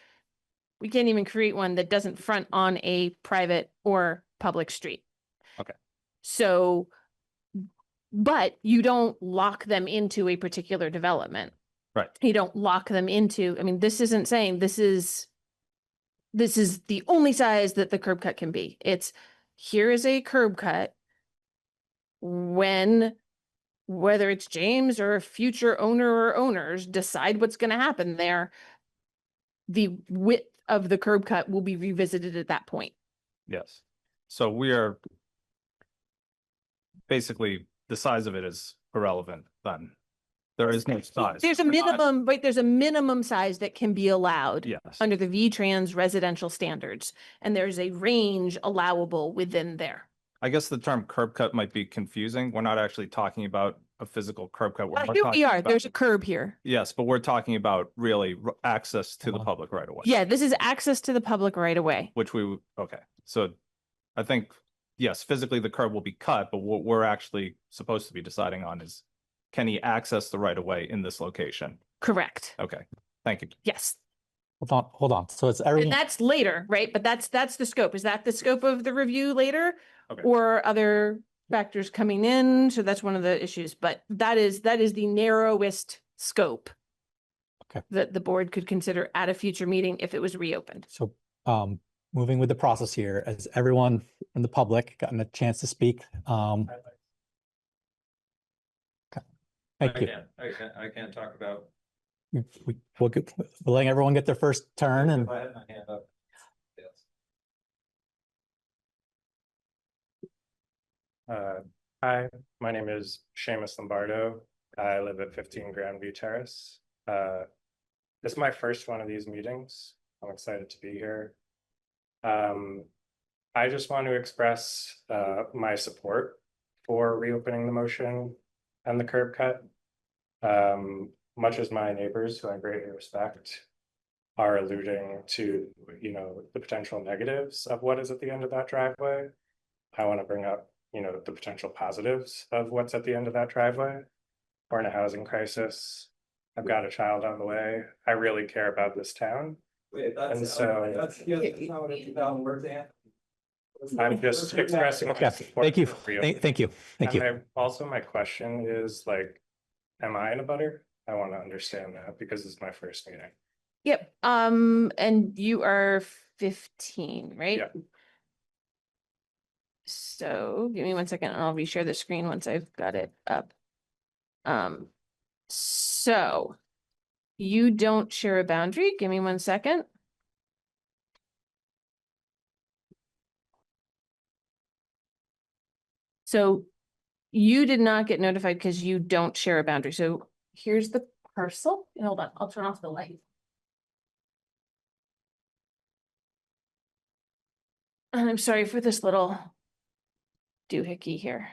S3: we can't even create one that doesn't front on a private or public street.
S9: Okay.
S3: So, but you don't lock them into a particular development.
S9: Right.
S3: You don't lock them into, I mean, this isn't saying this is the only size that the curb cut can be. It's, here is a curb cut when, whether it's James or a future owner or owners decide what's going to happen there, the width of the curb cut will be revisited at that point.
S9: Yes. So we are basically, the size of it is irrelevant then. There is no size.
S3: There's a minimum, right? There's a minimum size that can be allowed
S9: Yes.
S3: under the V-Trans residential standards. And there's a range allowable within there.
S9: I guess the term curb cut might be confusing. We're not actually talking about a physical curb cut. We're
S3: Here we
S9: talking
S3: are.
S9: about-
S3: There's a curb here.
S9: Yes, but we're talking about really access to the public right away.
S3: Yeah, this is access to the public right away.
S9: Which okay. So I think, yes, physically the curb will be cut, but what we're actually supposed to be deciding on is, can he access the right of way in this location?
S3: Correct.
S9: Okay, thank you.
S3: Yes.
S1: Hold on. So it's
S3: And
S1: everyone.
S3: that's later, right? But that's the scope. Is that the scope of the review later?
S9: Okay.
S3: Or other factors coming in? So that's one of the issues, but that is the narrowest scope.
S1: Okay.
S3: That the board could consider at a future meeting if it was reopened.
S1: So moving with the process here, has everyone in the public gotten a chance to speak? Okay. Thank you.
S13: I can't talk about.
S1: We're letting everyone get their first turn and
S13: I had my hand up. Yes.
S16: Hi, my name is Seamus Lombardo. I live at 15 Grandview Terrace. This is my first one of these meetings. I'm excited to be here. I just want to express my support for reopening the motion and the curb cut. Much as my neighbors, who I greatly respect, are alluding to, you know, the potential negatives of what is at the end of that driveway, I want to bring up, you know, the potential positives of what's at the end of that driveway. We're in a housing crisis. I've got a child on the way. I really care about this town.
S13: Wait,
S16: And so
S13: that's not what it's about, where's Anthony?
S16: I'm just expressing my
S1: Yeah,
S16: support.
S1: thank you.
S16: for you.
S1: Thank you. Thank you.
S16: Also, my question is like, am I in a butter? I want to understand that because it's my first meeting.
S3: Yep, and you are 15, right?
S16: Yeah.
S3: So give me 1 second and I'll reshare the screen once I've got it up. So you don't share a boundary. Give me 1 second. So you did not get notified because you don't share a boundary. So here's the parcel. Hold on, I'll turn off the light. And I'm sorry for this little doohickey here.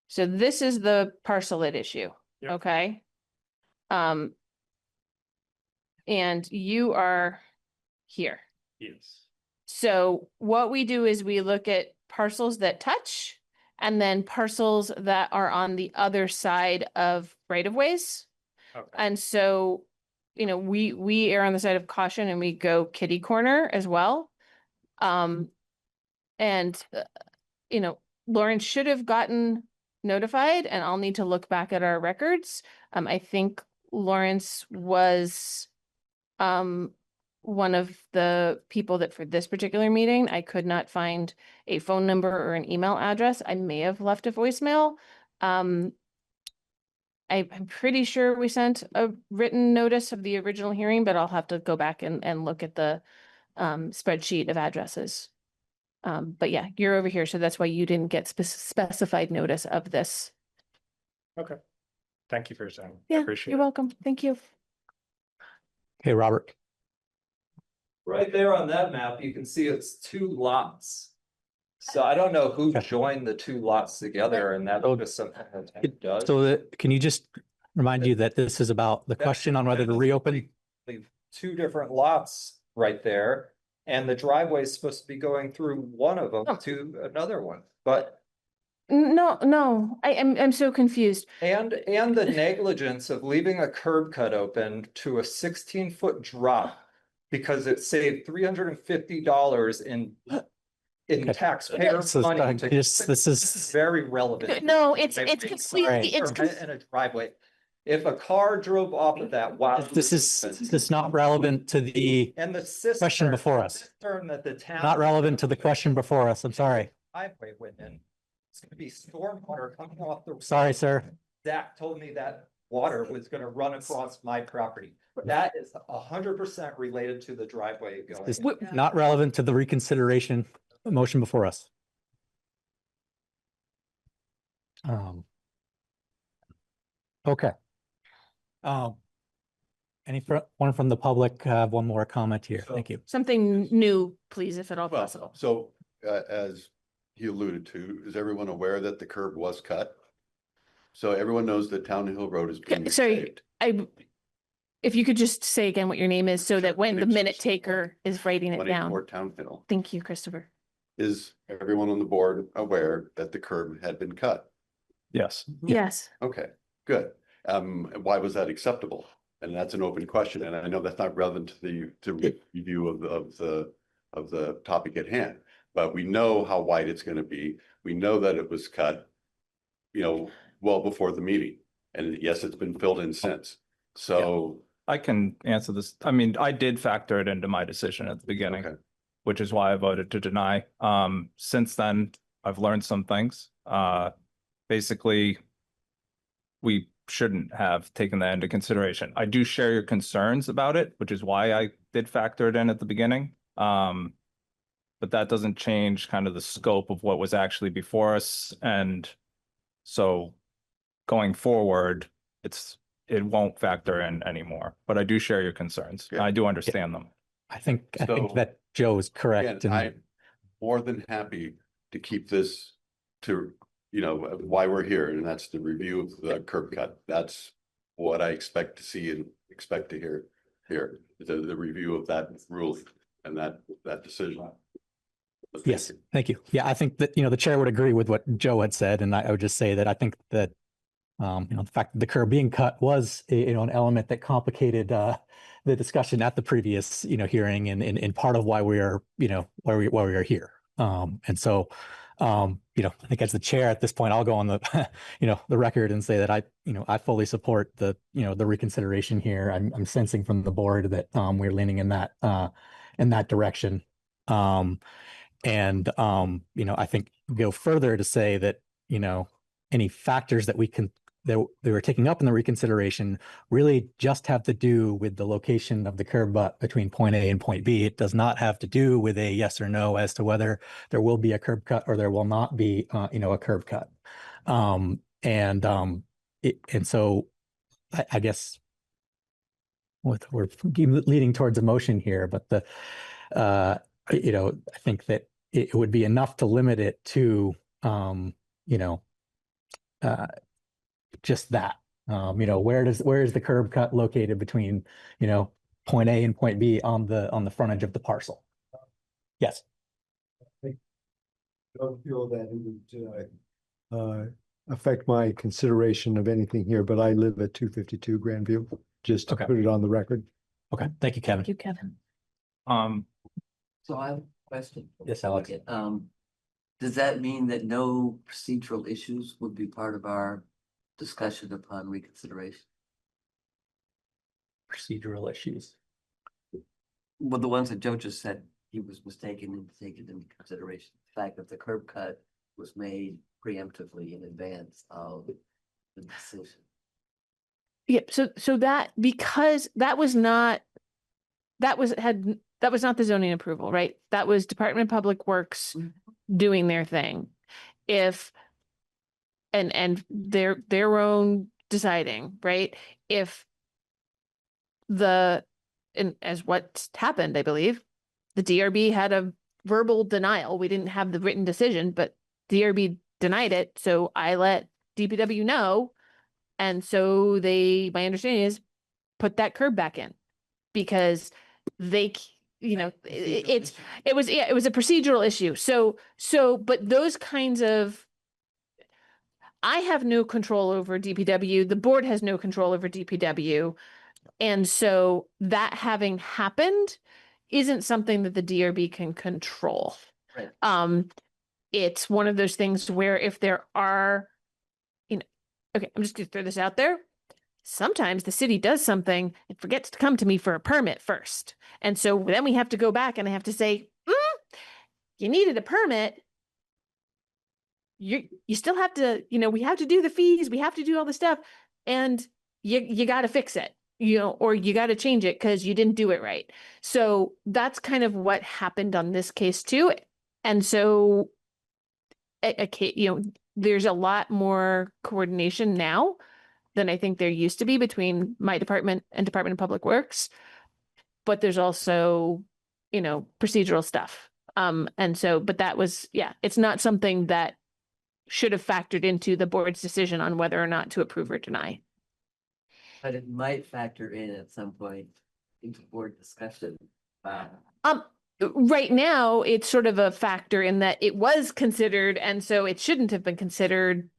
S3: So this is the parcel at issue,
S16: Yep.
S3: okay? And you are here.
S16: Yes.
S3: So what we do is we look at parcels that touch and then parcels that are on the other side of right of ways.
S16: Okay.
S3: And so, you know, we err on the side of caution and we go kitty corner as well. And you know, Lauren should have gotten notified and I'll need to look back at our records. I think Lawrence was one of the people that for this particular meeting, I could not find a phone number or an email address. I may have left a voicemail. I'm pretty sure we sent a written notice of the original hearing, but I'll have to go back and look at the spreadsheet of addresses. But yeah, you're over here, so that's why you didn't get specified notice of this.
S16: Okay. Thank you for your time.
S3: Yeah,
S16: Appreciate
S3: you're
S16: it.
S3: welcome. Thank you.
S1: Hey, Robert.
S13: Right there on that map, you can see it's 2 lots. So I don't know who
S1: Okay.
S13: joined the 2 lots together, and that's just something that town does.
S1: So can you just remind you that this is about the question on whether to reopen?
S13: Leave 2 different lots right there, and the driveway is supposed to be going through one of them to another one, but.
S3: No, I'm so confused.
S13: And the negligence of leaving a curb cut open to a 16-foot drop because it saved $350 in taxpayer
S1: So,
S13: money.
S1: this is
S13: very relevant.
S3: No, it's completely,
S13: In a driveway. If a car drove off of that, wow.
S1: this is not relevant to the
S13: And the cistern.
S1: question before us.
S13: Cistern that the town.
S1: Not relevant to the question before us. I'm sorry.
S13: Driveway went in. It's gonna be stormwater coming off the.
S1: Sorry, sir.
S13: Zach told me that water was gonna run across my property. That is 100% related to the driveway going.
S1: It's
S13: in.
S1: not relevant to the reconsideration motion before us. Okay. One from the public, one more comment here. Thank you.
S3: Something new, please, if at all
S11: Well,
S3: possible.
S11: so as he alluded to, is everyone aware that the curb was cut? So everyone knows that Town Hill Road is being
S3: Sorry,
S11: repaved.
S3: if you could just say again what your name is so that when the minute taker is writing it down.
S11: 184 Town Hill.
S3: Thank you, Christopher.
S11: Is everyone on the board aware that the curb had been cut?
S9: Yes.
S3: Yes.
S11: Okay, good. Why was that acceptable? And that's an open question, and I know that's not relevant to the review of the topic at hand. But we know how wide it's going to be. We know that it was cut, you know, well before the meeting. And yes, it's been filled in since. So
S9: I can answer this. I mean, I did factor it into my decision at the beginning,
S11: okay.
S9: which is why I voted to deny. Since then, I've learned some things. Basically, we shouldn't have taken that into consideration. I do share your concerns about it, which is why I did factor it in at the beginning. but that doesn't change kind of the scope of what was actually before us. And so going forward, it won't factor in anymore, but I do share your concerns.
S11: Yeah.
S9: I do understand them.
S1: I think
S11: So,
S1: that Joe is correct.
S11: Again,
S1: And
S11: I'm more than happy to keep this to, why we're here, and that's the review of the curb cut. That's what I expect to see and expect to hear here, the review of that ruling and that decision. But
S1: yes, thank you. Yeah, I think that, the chair would agree with what Joe had said. And I would just say that I think that, the fact that the curb being cut was, an element that complicated the discussion at the previous, hearing and part of why we are, why we are here. And so, I think as the chair at this point, I'll go on the, the record and say that I fully support the, the reconsideration here. I'm sensing from the board that we're leaning in that direction. I think go further to say that, any factors that they were taking up in the reconsideration really just have to do with the location of the curb butt between point A and point B. It does not have to do with a yes or no as to whether there will be a curb cut or there will not be, a curb cut. So I guess we're leading towards a motion here, but I think that it would be enough to limit it to, just that. Where is the curb cut located between, point A and point B on the frontage of the parcel? Yes.
S8: I don't feel that it would affect my consideration of anything here, but I live at 252 Grandview, just to
S1: Okay.
S8: put it on the record.
S1: Okay, thank you, Kevin.
S3: Thank you, Kevin.
S4: So I have a question.
S1: Yes, Alex.
S4: Does that mean that no procedural issues would be part of our discussion upon reconsideration?
S1: Procedural issues.
S4: Well, the ones that Joe just said he was mistaken in taking into consideration, the fact that the curb cut was made preemptively in advance of the decision.
S3: Yeah, so that, because that was not the zoning approval, right? That was Department of Public Works doing their thing. And their own deciding, right? And as what's happened, I believe, the DRB had a verbal denial. We didn't have the written decision, but DRB denied it. So I let DPW know. And so my understanding is put that curb back in because it was a procedural issue. But those kinds of, I have no control over DPW. The board has no control over DPW. And so that having happened isn't something that the DRB can control.
S4: Right.
S3: It's one of those things where if there are, okay, I'm just gonna throw this out there. Sometimes the city does something and forgets to come to me for a permit first. And so then we have to go back and I have to say, you needed a permit. You still have to, we have to do the fees, we have to do all the stuff, and you got to fix it, or you got to change it because you didn't do it right. So that's kind of what happened on this case too. And so, there's a lot more coordination now than I think there used to be between my department and Department of Public Works. But there's also, procedural stuff. But that was, it's not something that should have factored into the board's decision on whether or not to approve or deny.
S4: But it might factor in at some point into board discussion.
S3: Right now, it's sort of a factor in that it was considered, and so it shouldn't have been considered.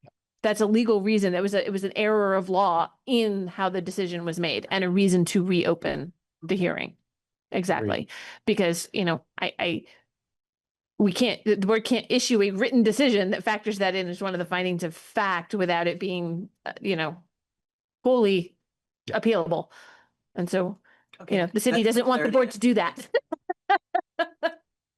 S3: That's a legal reason. It was an error of law in how the decision was made and a reason to reopen the hearing. Exactly. Because, the board can't issue a written decision that factors that in as one of the findings of fact without it being, fully appealable. And so, the city doesn't want the board to do that.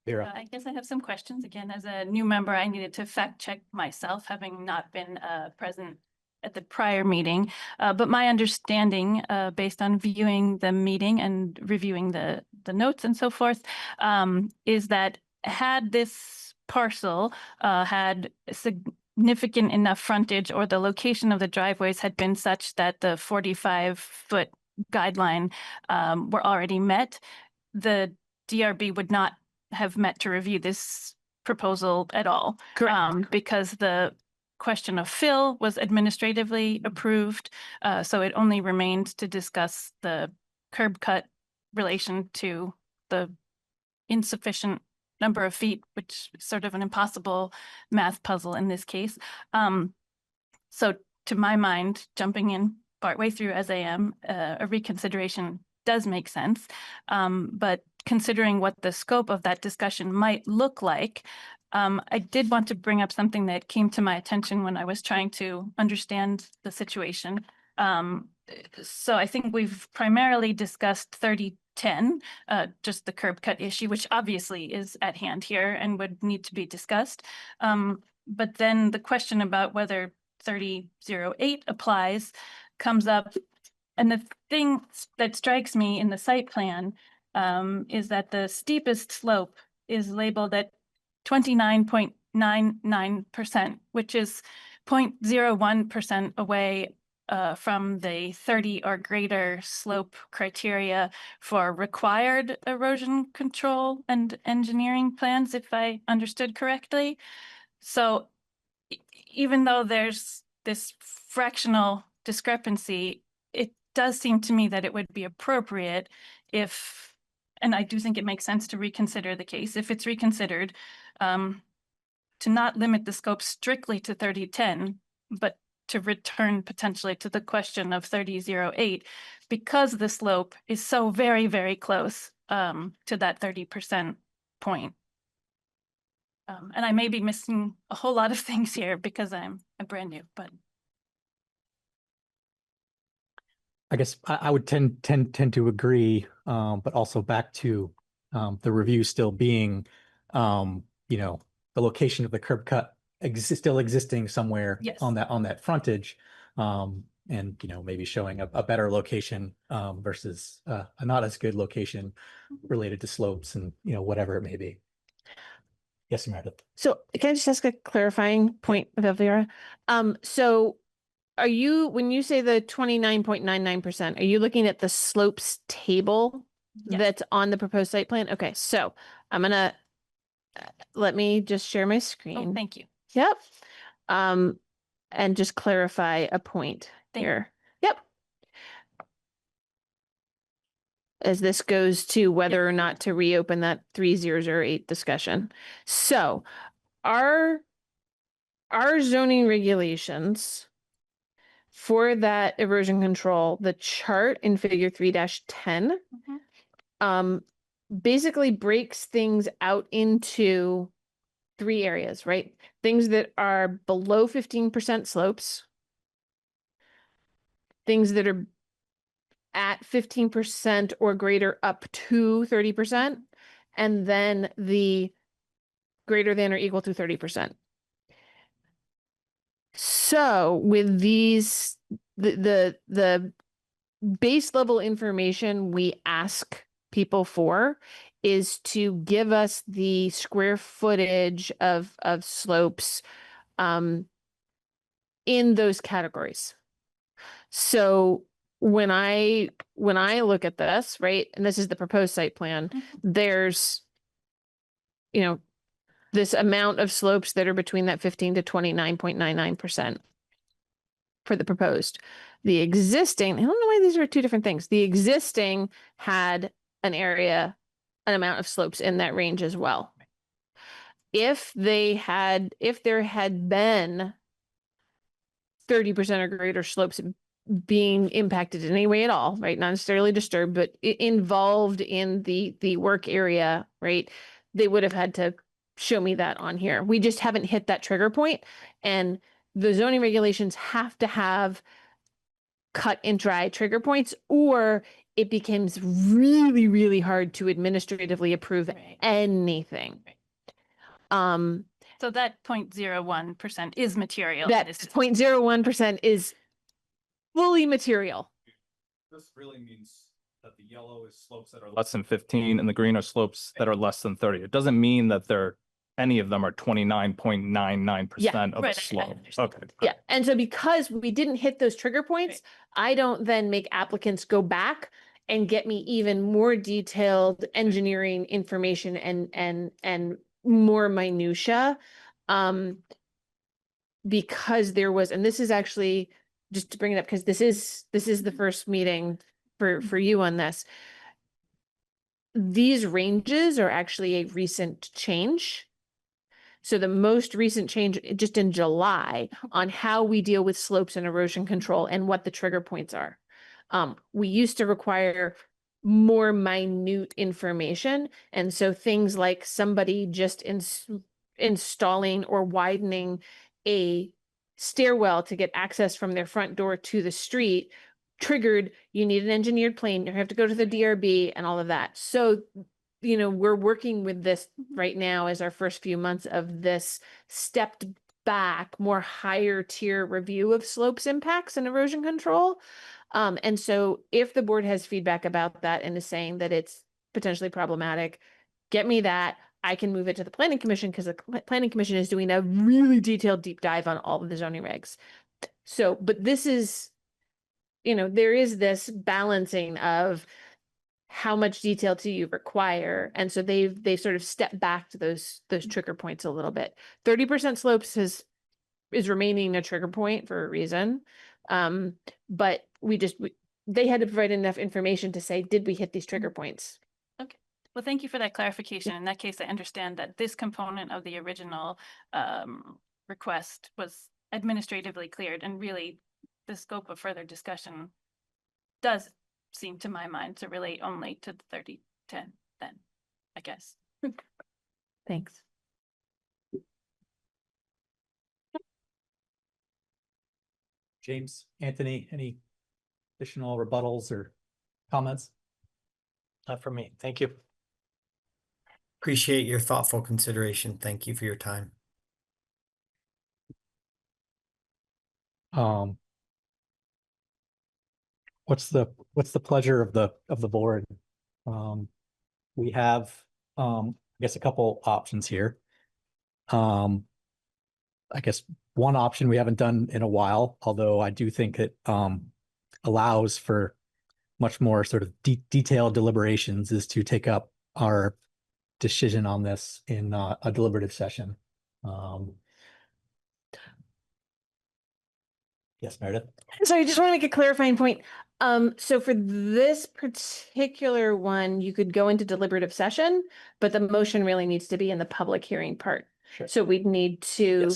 S5: I guess I have some questions. Again, as a new member, I needed to fact check myself, having not been present at the prior meeting. But my understanding, based on viewing the meeting and reviewing the notes and so forth, is that had this parcel had significant enough frontage, or the location of the driveways had been such that the 45-foot guideline were already met, the DRB would not have met to review this proposal at all.
S3: Correct.
S5: Because the question of fill was administratively approved, so it only remained to discuss the curb cut relation to the insufficient number of feet, which is sort of an impossible math puzzle in this case. So to my mind, jumping in partway through as I am, a reconsideration does make sense. But considering what the scope of that discussion might look like, I did want to bring up something that came to my attention when I was trying to understand the situation. So I think we've primarily discussed 3010, just the curb cut issue, which obviously is at hand here and would need to be discussed. But then the question about whether 3008 applies comes up. And the thing that strikes me in the site plan is that the steepest slope is labeled at 29.99%, which is 0.01% away from the 30 or greater slope criteria for required erosion control and engineering plans, if I understood correctly. So even though there's this fractional discrepancy, it does seem to me that it would be appropriate if, and I do think it makes sense to reconsider the case, if it's reconsidered, to not limit the scope strictly to 3010, but to return potentially to the question of 3008, because the slope is so very, very close to that 30% point. And I may be missing a whole lot of things here because I'm brand new, but.
S1: I guess I would tend to agree, but also back to the review still being, the location of the curb cut still existing somewhere
S5: Yes.
S1: on that frontage, and maybe showing a better location versus a not as good location related to slopes and whatever it may be. Yes, Meredith.
S3: So can I just ask a clarifying point of Elvira? So are you, when you say the 29.99%, are you looking at the slopes table that's on the proposed site plan? Okay, so I'm gonna, let me just share my screen.
S5: Oh, thank you.
S3: Yep. And just clarify a point here. Yep. As this goes to whether or not to reopen that 3008 discussion. So our zoning regulations for that erosion control, the chart in figure 3-10, basically breaks things out into 3 areas, right? Things that are below 15% slopes, things that are at 15% or greater up to 30%, and then the greater than or equal to 30%. So with these, the base level information we ask people for is to give us the square footage of slopes in those categories. So when I look at this, right, and this is the proposed site plan, there's, this amount of slopes that are between that 15 to 29.99% for the proposed. The existing, I don't know why these are 2 different things. The existing had an amount of slopes in that range as well. If there had been 30% or greater slopes being impacted in any way at all, right? Not necessarily disturbed, but involved in the work area, right? They would have had to show me that on here. We just haven't hit that trigger point, and the zoning regulations have to have cut and dry trigger points, or it becomes really, really hard to administratively approve anything.
S5: So that 0.01% is material.
S3: That 0.01% is fully material.
S9: This really means that the yellow is slopes that are less than 15 and the green are slopes that are less than 30. It doesn't mean that any of them are 29.99% of
S5: Right,
S9: the
S5: I
S9: slope.
S5: understand.
S9: Okay.
S3: Yeah, and so because we didn't hit those trigger points, I don't then make applicants go back and get me even more detailed engineering information and more minutia. Because there was, and this is actually, just to bring it up, because this is the first meeting for you on this. These ranges are actually a recent change. So the most recent change just in July on how we deal with slopes and erosion control and what the trigger points are. We used to require more minute information. And so things like somebody just installing or widening a stairwell to get access from their front door to the street triggered, you need an engineered plane, you have to go to the DRB and all of that. So we're working with this right now as our first few months of this stepped back, more higher tier review of slopes impacts and erosion control. And so if the board has feedback about that and is saying that it's potentially problematic, get me that. I can move it to the planning commission because the planning commission is doing a really detailed deep dive on all of the zoning regs. So, but this is, there is this balancing of how much detail do you require? And so they've sort of stepped back to those trigger points a little bit. 30% slopes is remaining a trigger point for a reason. But they had to provide enough information to say, did we hit these trigger points?
S5: Okay. Well, thank you for that clarification. In that case, I understand that this component of the original request was administratively cleared, and really the scope of further discussion does seem to my mind to relate only to the 3010 then, I guess.
S3: Thanks.
S1: James, Anthony, any additional rebuttals or comments?
S2: Not for me. Thank you.
S7: Appreciate your thoughtful consideration. Thank you for your time.
S1: What's the pleasure of the board? We have, I guess, a couple options here. I guess one option we haven't done in a while, although I do think it allows for much more sort of detailed deliberations, is to take up our decision on this in a deliberative session. Yes, Meredith.
S3: So I just want to make a clarifying point. So for this particular one, you could go into deliberative session, but the motion really needs to be in the public hearing part.
S1: Sure.
S3: So we'd need to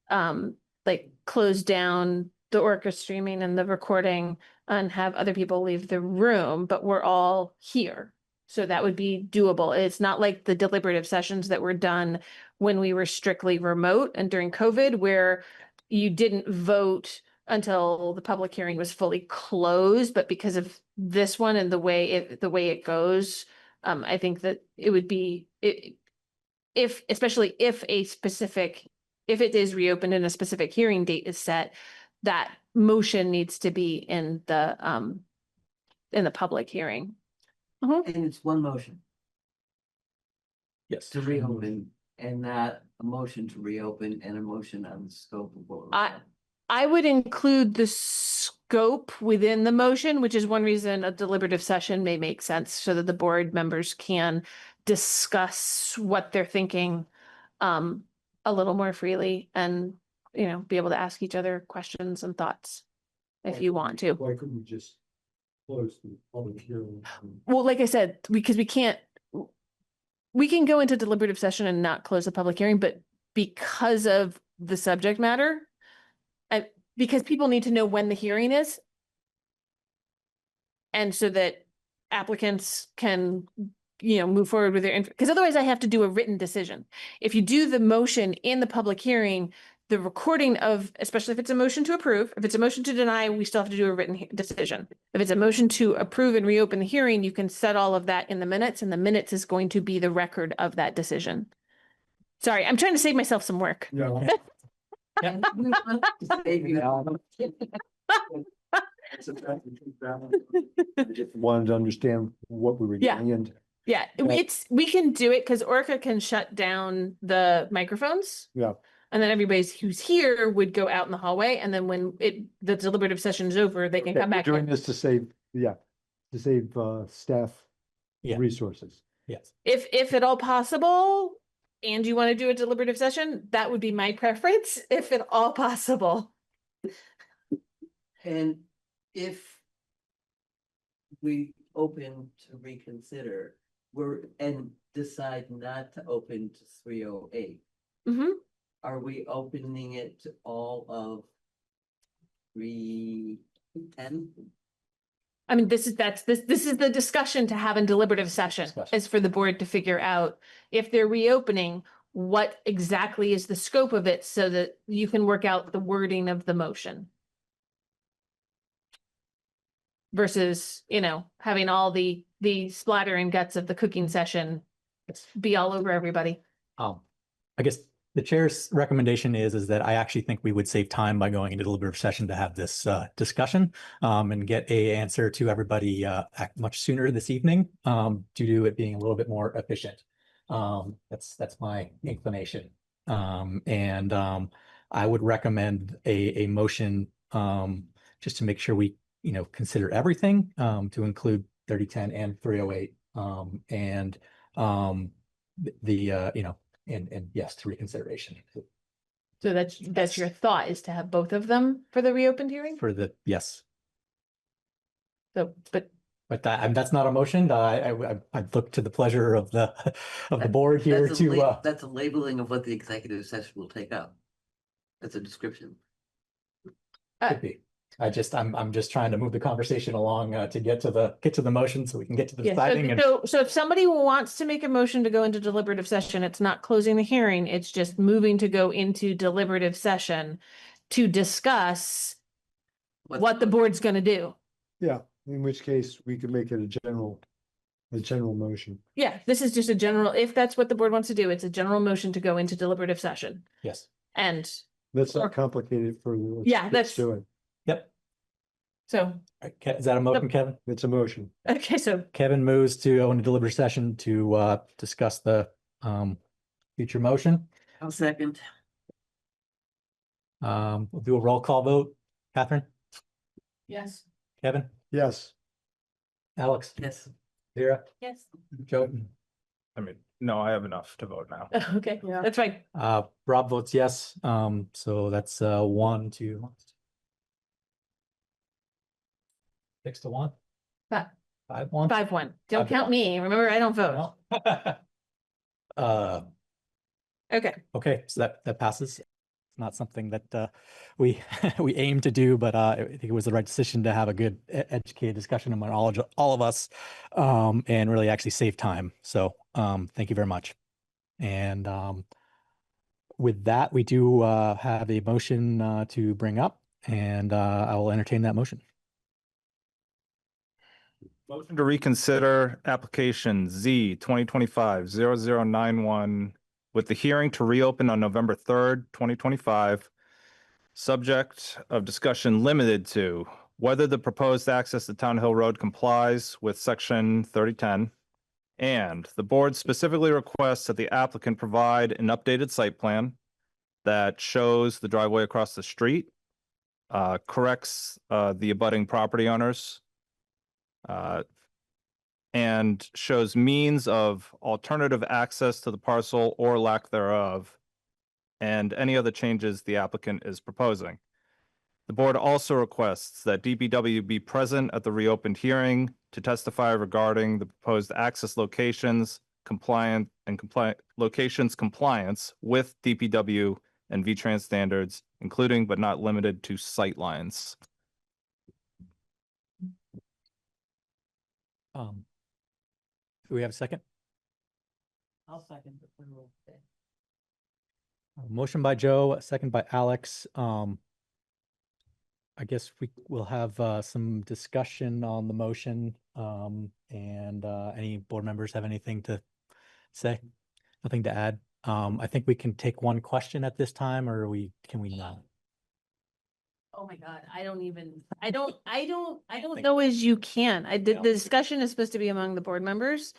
S1: Yes.
S3: like close down the orca streaming and the recording and have other people leave the room, but we're all here. So that would be doable. It's not like the deliberative sessions that were done when we were strictly remote and during COVID, where you didn't vote until the public hearing was fully closed. But because of this one and the way it goes, I think that it would be, especially if it is reopened and a specific hearing date is set, that motion needs to be in the public hearing.
S4: And it's one motion
S1: Yes.
S4: to reopen, and not a motion to reopen and a motion on the scope of what.
S3: I would include the scope within the motion, which is one reason a deliberative session may make sense, so that the board members can discuss what they're thinking a little more freely and, be able to ask each other questions and thoughts if you want to.
S8: Why couldn't we just close the public hearing?
S3: Well, like I said, because we can go into deliberative session and not close the public hearing, but because of the subject matter, because people need to know when the hearing is. And so that applicants can, move forward with their, because otherwise I have to do a written decision. If you do the motion in the public hearing, the recording of, especially if it's a motion to approve, if it's a motion to deny, we still have to do a written decision. If it's a motion to approve and reopen the hearing, you can set all of that in the minutes, and the minutes is going to be the record of that decision. Sorry, I'm trying to save myself some work.
S8: Yeah. I just wanted to understand what we were
S3: Yeah.
S8: doing and
S3: Yeah, we can do it because Orca can shut down the microphones.
S8: yeah.
S3: And then everybody who's here would go out in the hallway, and then when the deliberative session is over, they can
S8: Okay,
S3: come
S8: we're
S3: back
S8: doing
S3: in.
S8: this to save, staff
S1: Yeah.
S8: resources.
S1: Yes.
S3: If at all possible, and you want to do a deliberative session, that would be my preference, if at all possible.
S4: And if we open to reconsider, and decide not to open to 308,
S3: Mm-hmm.
S4: are we opening it to all of 310?
S3: I mean, this is the discussion to have in deliberative session, is for the board to figure out if they're reopening, what exactly is the scope of it, so that you can work out the wording of the motion. Versus, having all the splatter and guts of the cooking session be all over everybody.
S1: I guess the chair's recommendation is that I actually think we would save time by going into deliberative session to have this discussion and get a answer to everybody much sooner this evening due to it being a little bit more efficient. That's my inclination. And I would recommend a motion just to make sure we consider everything to include 3010 and 308 and and yes, to reconsideration
S3: So that's your thought, is to have both of them for the reopened hearing?
S1: for the, yes.
S3: So, but
S1: that's not a motion. I'd look to the pleasure of the board here to
S4: That's a labeling of what the executive session will take up. That's a description.
S1: could be. I'm just trying to move the conversation along to get to the motion so we can get to the
S3: yeah,
S1: deciding. And
S3: so if somebody wants to make a motion to go into deliberative session, it's not closing the hearing, it's just moving to go into deliberative session to discuss what the board's gonna do.
S8: Yeah, in which case we could make it a general motion.
S3: Yeah, this is just a general, if that's what the board wants to do, it's a general motion to go into deliberative session.
S1: yes.
S3: And
S8: Let's not complicate it further.
S3: Yeah,
S8: let's do it.
S1: Yep.
S3: so,
S1: Is that a motion, Kevin?
S8: It's a motion.
S3: okay, so
S1: Kevin moves to go into deliberative session to discuss the future motion.
S4: I'll second.
S1: We'll do a roll call vote. Catherine,
S3: yes.
S1: Kevin,
S8: Yes.
S1: Alex,
S4: Yes.
S1: Vera,
S5: Yes.
S1: Joe.
S9: I mean, no, I have enough to vote now.
S3: Okay,
S10: Yeah.
S3: that's fine.
S1: Rob votes yes. So that's 1, 2, 6 to 1.
S3: Fi-
S1: 5-1.
S3: 5-1. Don't
S1: 5-1.
S3: count me. Remember, I don't vote.
S1: No.
S3: Okay.
S1: Okay, so that passes. It's not something that we we aim to do, but I think it was the right decision to have a good educated discussion among all of us and really actually save time. So thank you very much. And with that, we do have a motion to bring up, and I will entertain that motion.
S9: Motion to reconsider application Z 2025-0091 with the hearing to reopen on November 3rd, 2025. Subject of discussion limited to whether the proposed access to Town Hill Road complies with section 3010. And the board specifically requests that the applicant provide an updated site plan that shows the driveway across the street, corrects the abutting property owners, and shows means of alternative access to the parcel or lack thereof, and any other changes the applicant is proposing. The board also requests that DPW be present at the reopened hearing to testify regarding the proposed access locations compliance with DPW and V-Trans standards, including but not limited to sight lines.
S1: Do we have a second?
S4: I'll second.
S1: Motion by Joe, a second by Alex. I guess we will have some discussion on the motion. And any board members have anything to say? Nothing to add. I think we can take one question at this time, or can we not?
S3: Oh my God, I don't know as you can. The discussion is supposed to be among the board members.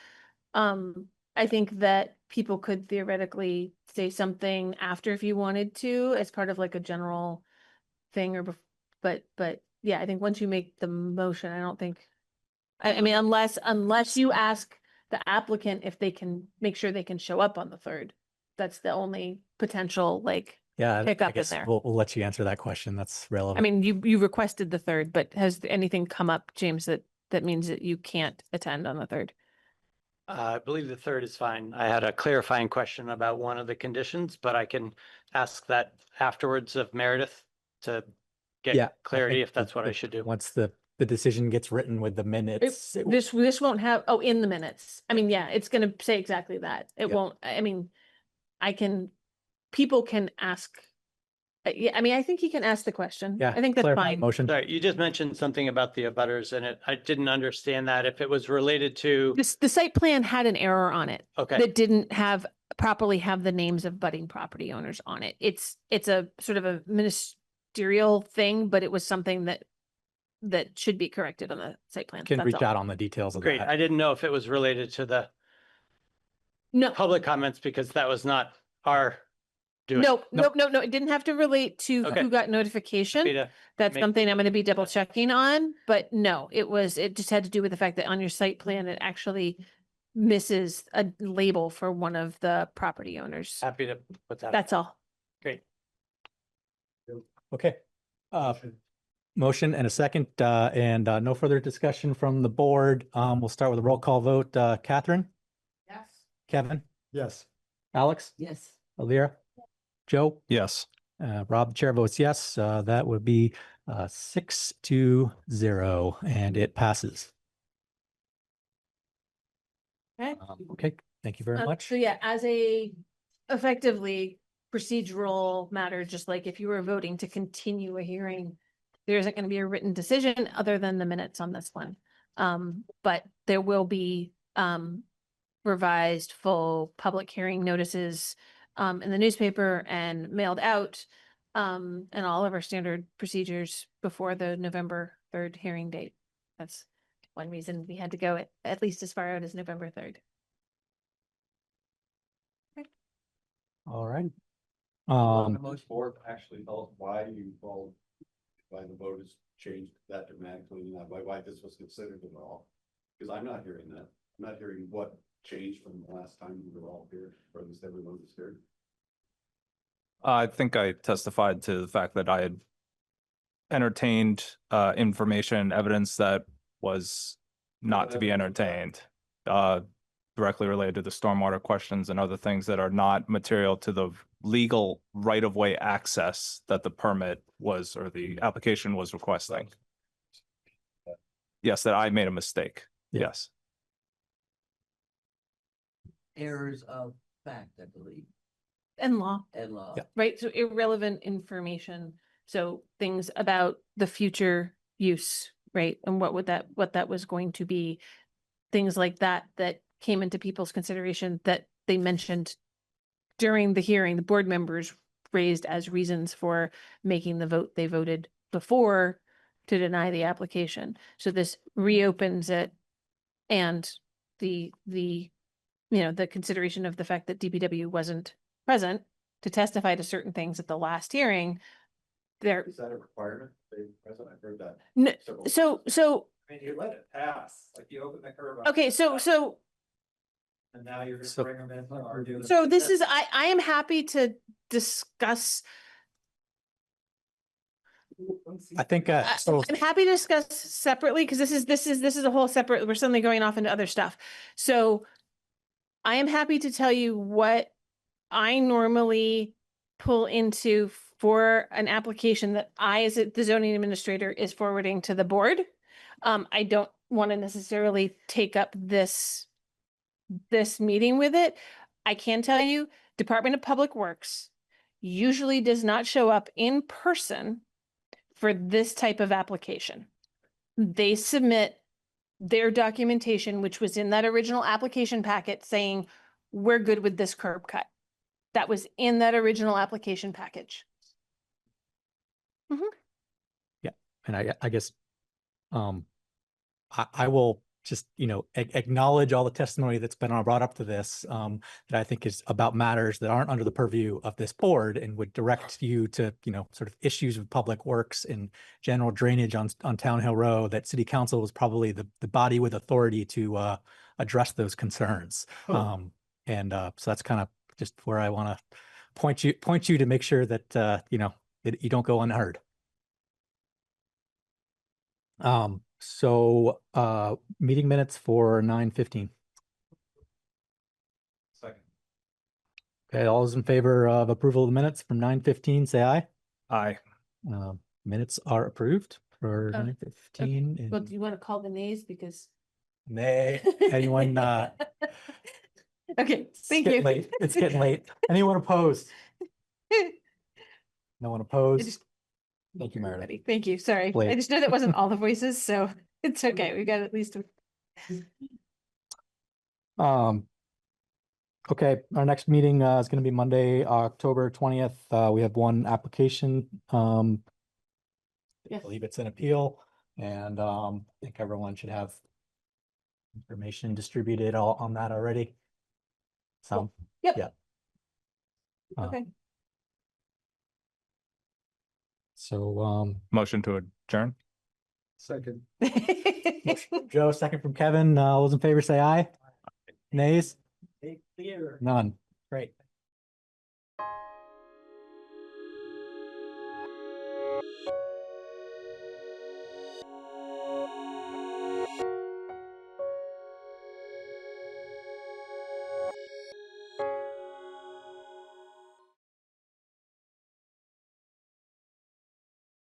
S3: I think that people could theoretically say something after if you wanted to, as part of like a general thing but yeah, I think once you make the motion, I don't think. I mean, unless you ask the applicant if they can make sure they can show up on the 3rd. That's the only potential like
S1: Yeah,
S3: pick
S1: I
S3: up in
S1: guess
S3: there.
S1: we'll let you answer that question. That's
S3: I
S1: relevant.
S3: mean, you requested the 3rd, but has anything come up, James, that means that you can't attend on the 3rd?
S2: I believe the 3rd is fine. I had a clarifying question about one of the conditions, but I can ask that afterwards of Meredith to
S1: Yeah,
S2: get
S1: I
S2: clarity
S1: think
S2: if that's what I should do.
S1: Once the decision gets written with the minutes.
S3: This won't have, in the minutes. I mean, yeah, it's gonna say exactly that. It
S1: Yeah.
S3: won't, I mean, people can ask. Yeah, I mean, I think he can ask the question.
S1: Yeah,
S3: I think that's
S1: clarify
S3: fine.
S1: motion.
S2: Sorry, you just mentioned something about the abutters and I didn't understand that if it was related to,
S3: The site plan had an error on it.
S2: okay,
S3: That didn't properly have the names of budding property owners on it. It's a sort of a ministerial thing, but it was something that should be corrected on the site plan.
S1: Can
S3: That's
S1: reach
S3: all.
S1: out on the details of
S2: great.
S1: that.
S2: I didn't know if it was related to the
S3: No,
S2: public comments because that was not our doing.
S3: no. It didn't have to relate to
S2: Okay.
S3: who got notification.
S2: Happy to
S3: That's
S2: make-
S3: something I'm going to be double checking on, but no, it just had to do with the fact that on your site plan, it actually misses a label for one of the property owners.
S2: Happy to put that.
S3: That's all.
S2: Great.
S1: Okay. Motion and a second, and no further discussion from the board. We'll start with a roll call vote. Catherine?
S10: Yes.
S1: Kevin?
S8: Yes.
S1: Alex?
S4: Yes.
S1: Alira? Joe?
S9: Yes.
S1: Rob, the chair votes yes. That would be 6-0, and it passes.
S3: Okay.
S1: Okay, thank you very much.
S3: So yeah, as a effectively procedural matter, just like if you were voting to continue a hearing, there isn't going to be a written decision other than the minutes on this one. But there will be revised full public hearing notices in the newspaper and mailed out and all of our standard procedures before the November 3rd hearing date. That's one reason we had to go at least as far out as November 3rd.
S1: All right.
S11: Most board actually tell us why you vote, why the vote has changed that dramatically, and why this was considered at all. Because I'm not hearing that. I'm not hearing what changed from the last time we were all here, or at least everyone was here.
S9: I think I testified to the fact that I had entertained information and evidence that was not to be entertained, directly related to the stormwater questions and other things that are not material to the legal right-of-way access that the permit was, or the application was requesting. Yes, that I made a mistake.
S1: Yeah.
S9: Yes.
S4: Errors of fact, I believe,
S3: And law.
S4: and law.
S1: Yeah.
S3: Right, so irrelevant information, so things about the future use, right, and what that was going to be, things like that came into people's consideration that they mentioned during the hearing, the board members raised as reasons for making the vote they voted before to deny the application. So this reopens it, and the consideration of the fact that DPW wasn't present to testify to certain things at the last hearing.
S11: Is that a requirement? They present, I've heard that.
S3: No,
S11: several
S3: so,
S13: I mean, you let it pass, like you open the curb.
S3: okay, so
S13: And now you're
S1: So-
S13: gonna bring them in to argue.
S3: So this is, I am happy to discuss,
S1: I think,
S3: I'm happy to discuss separately, because this is a whole separate, we're suddenly going off into other stuff. So I am happy to tell you what I normally pull into for an application that I, as the zoning administrator, is forwarding to the board. I don't want to necessarily take up this meeting with it. I can tell you, Department of Public Works usually does not show up in person for this type of application. They submit their documentation, which was in that original application packet, saying, we're good with this curb cut. That was in that original application package.
S1: and I guess, I will just, acknowledge all the testimony that's been brought up to this, that I think is about matters that aren't under the purview of this board and would direct you to, sort of issues with public works and general drainage on Town Hill Road, that city council was probably the body with authority to, address those concerns. So that's kind of just where I want to point you to make sure that, that you don't go unheard. Meeting minutes for 9:15.
S9: Second.
S1: Okay, all those in favor of approval of the minutes from 9:15, say aye.
S9: Aye.
S1: Minutes are approved for
S3: Oh,
S1: 9:15.
S3: Well, do you want to call the nays because?
S1: Nay, anyone,
S3: Okay,
S1: it's
S3: thank
S1: getting
S3: you.
S1: late. It's getting late. Anyone opposed? No one opposed? Thank you, Meredith.
S3: Everybody. Thank you. Sorry. I
S1: Late.
S3: just know that wasn't all the voices, so it's okay. We got at least.
S1: Okay, our next meeting is going to be Monday, October 20th. We have one application. I
S3: Yes.
S1: believe it's an appeal, and I think everyone should have information distributed on that already. So,
S3: Yep.
S1: yeah.
S3: Okay.
S1: So,
S9: Motion to adjourn.
S8: Second.
S1: Joe, second from Kevin. All those in favor say aye. Nays? None. Great.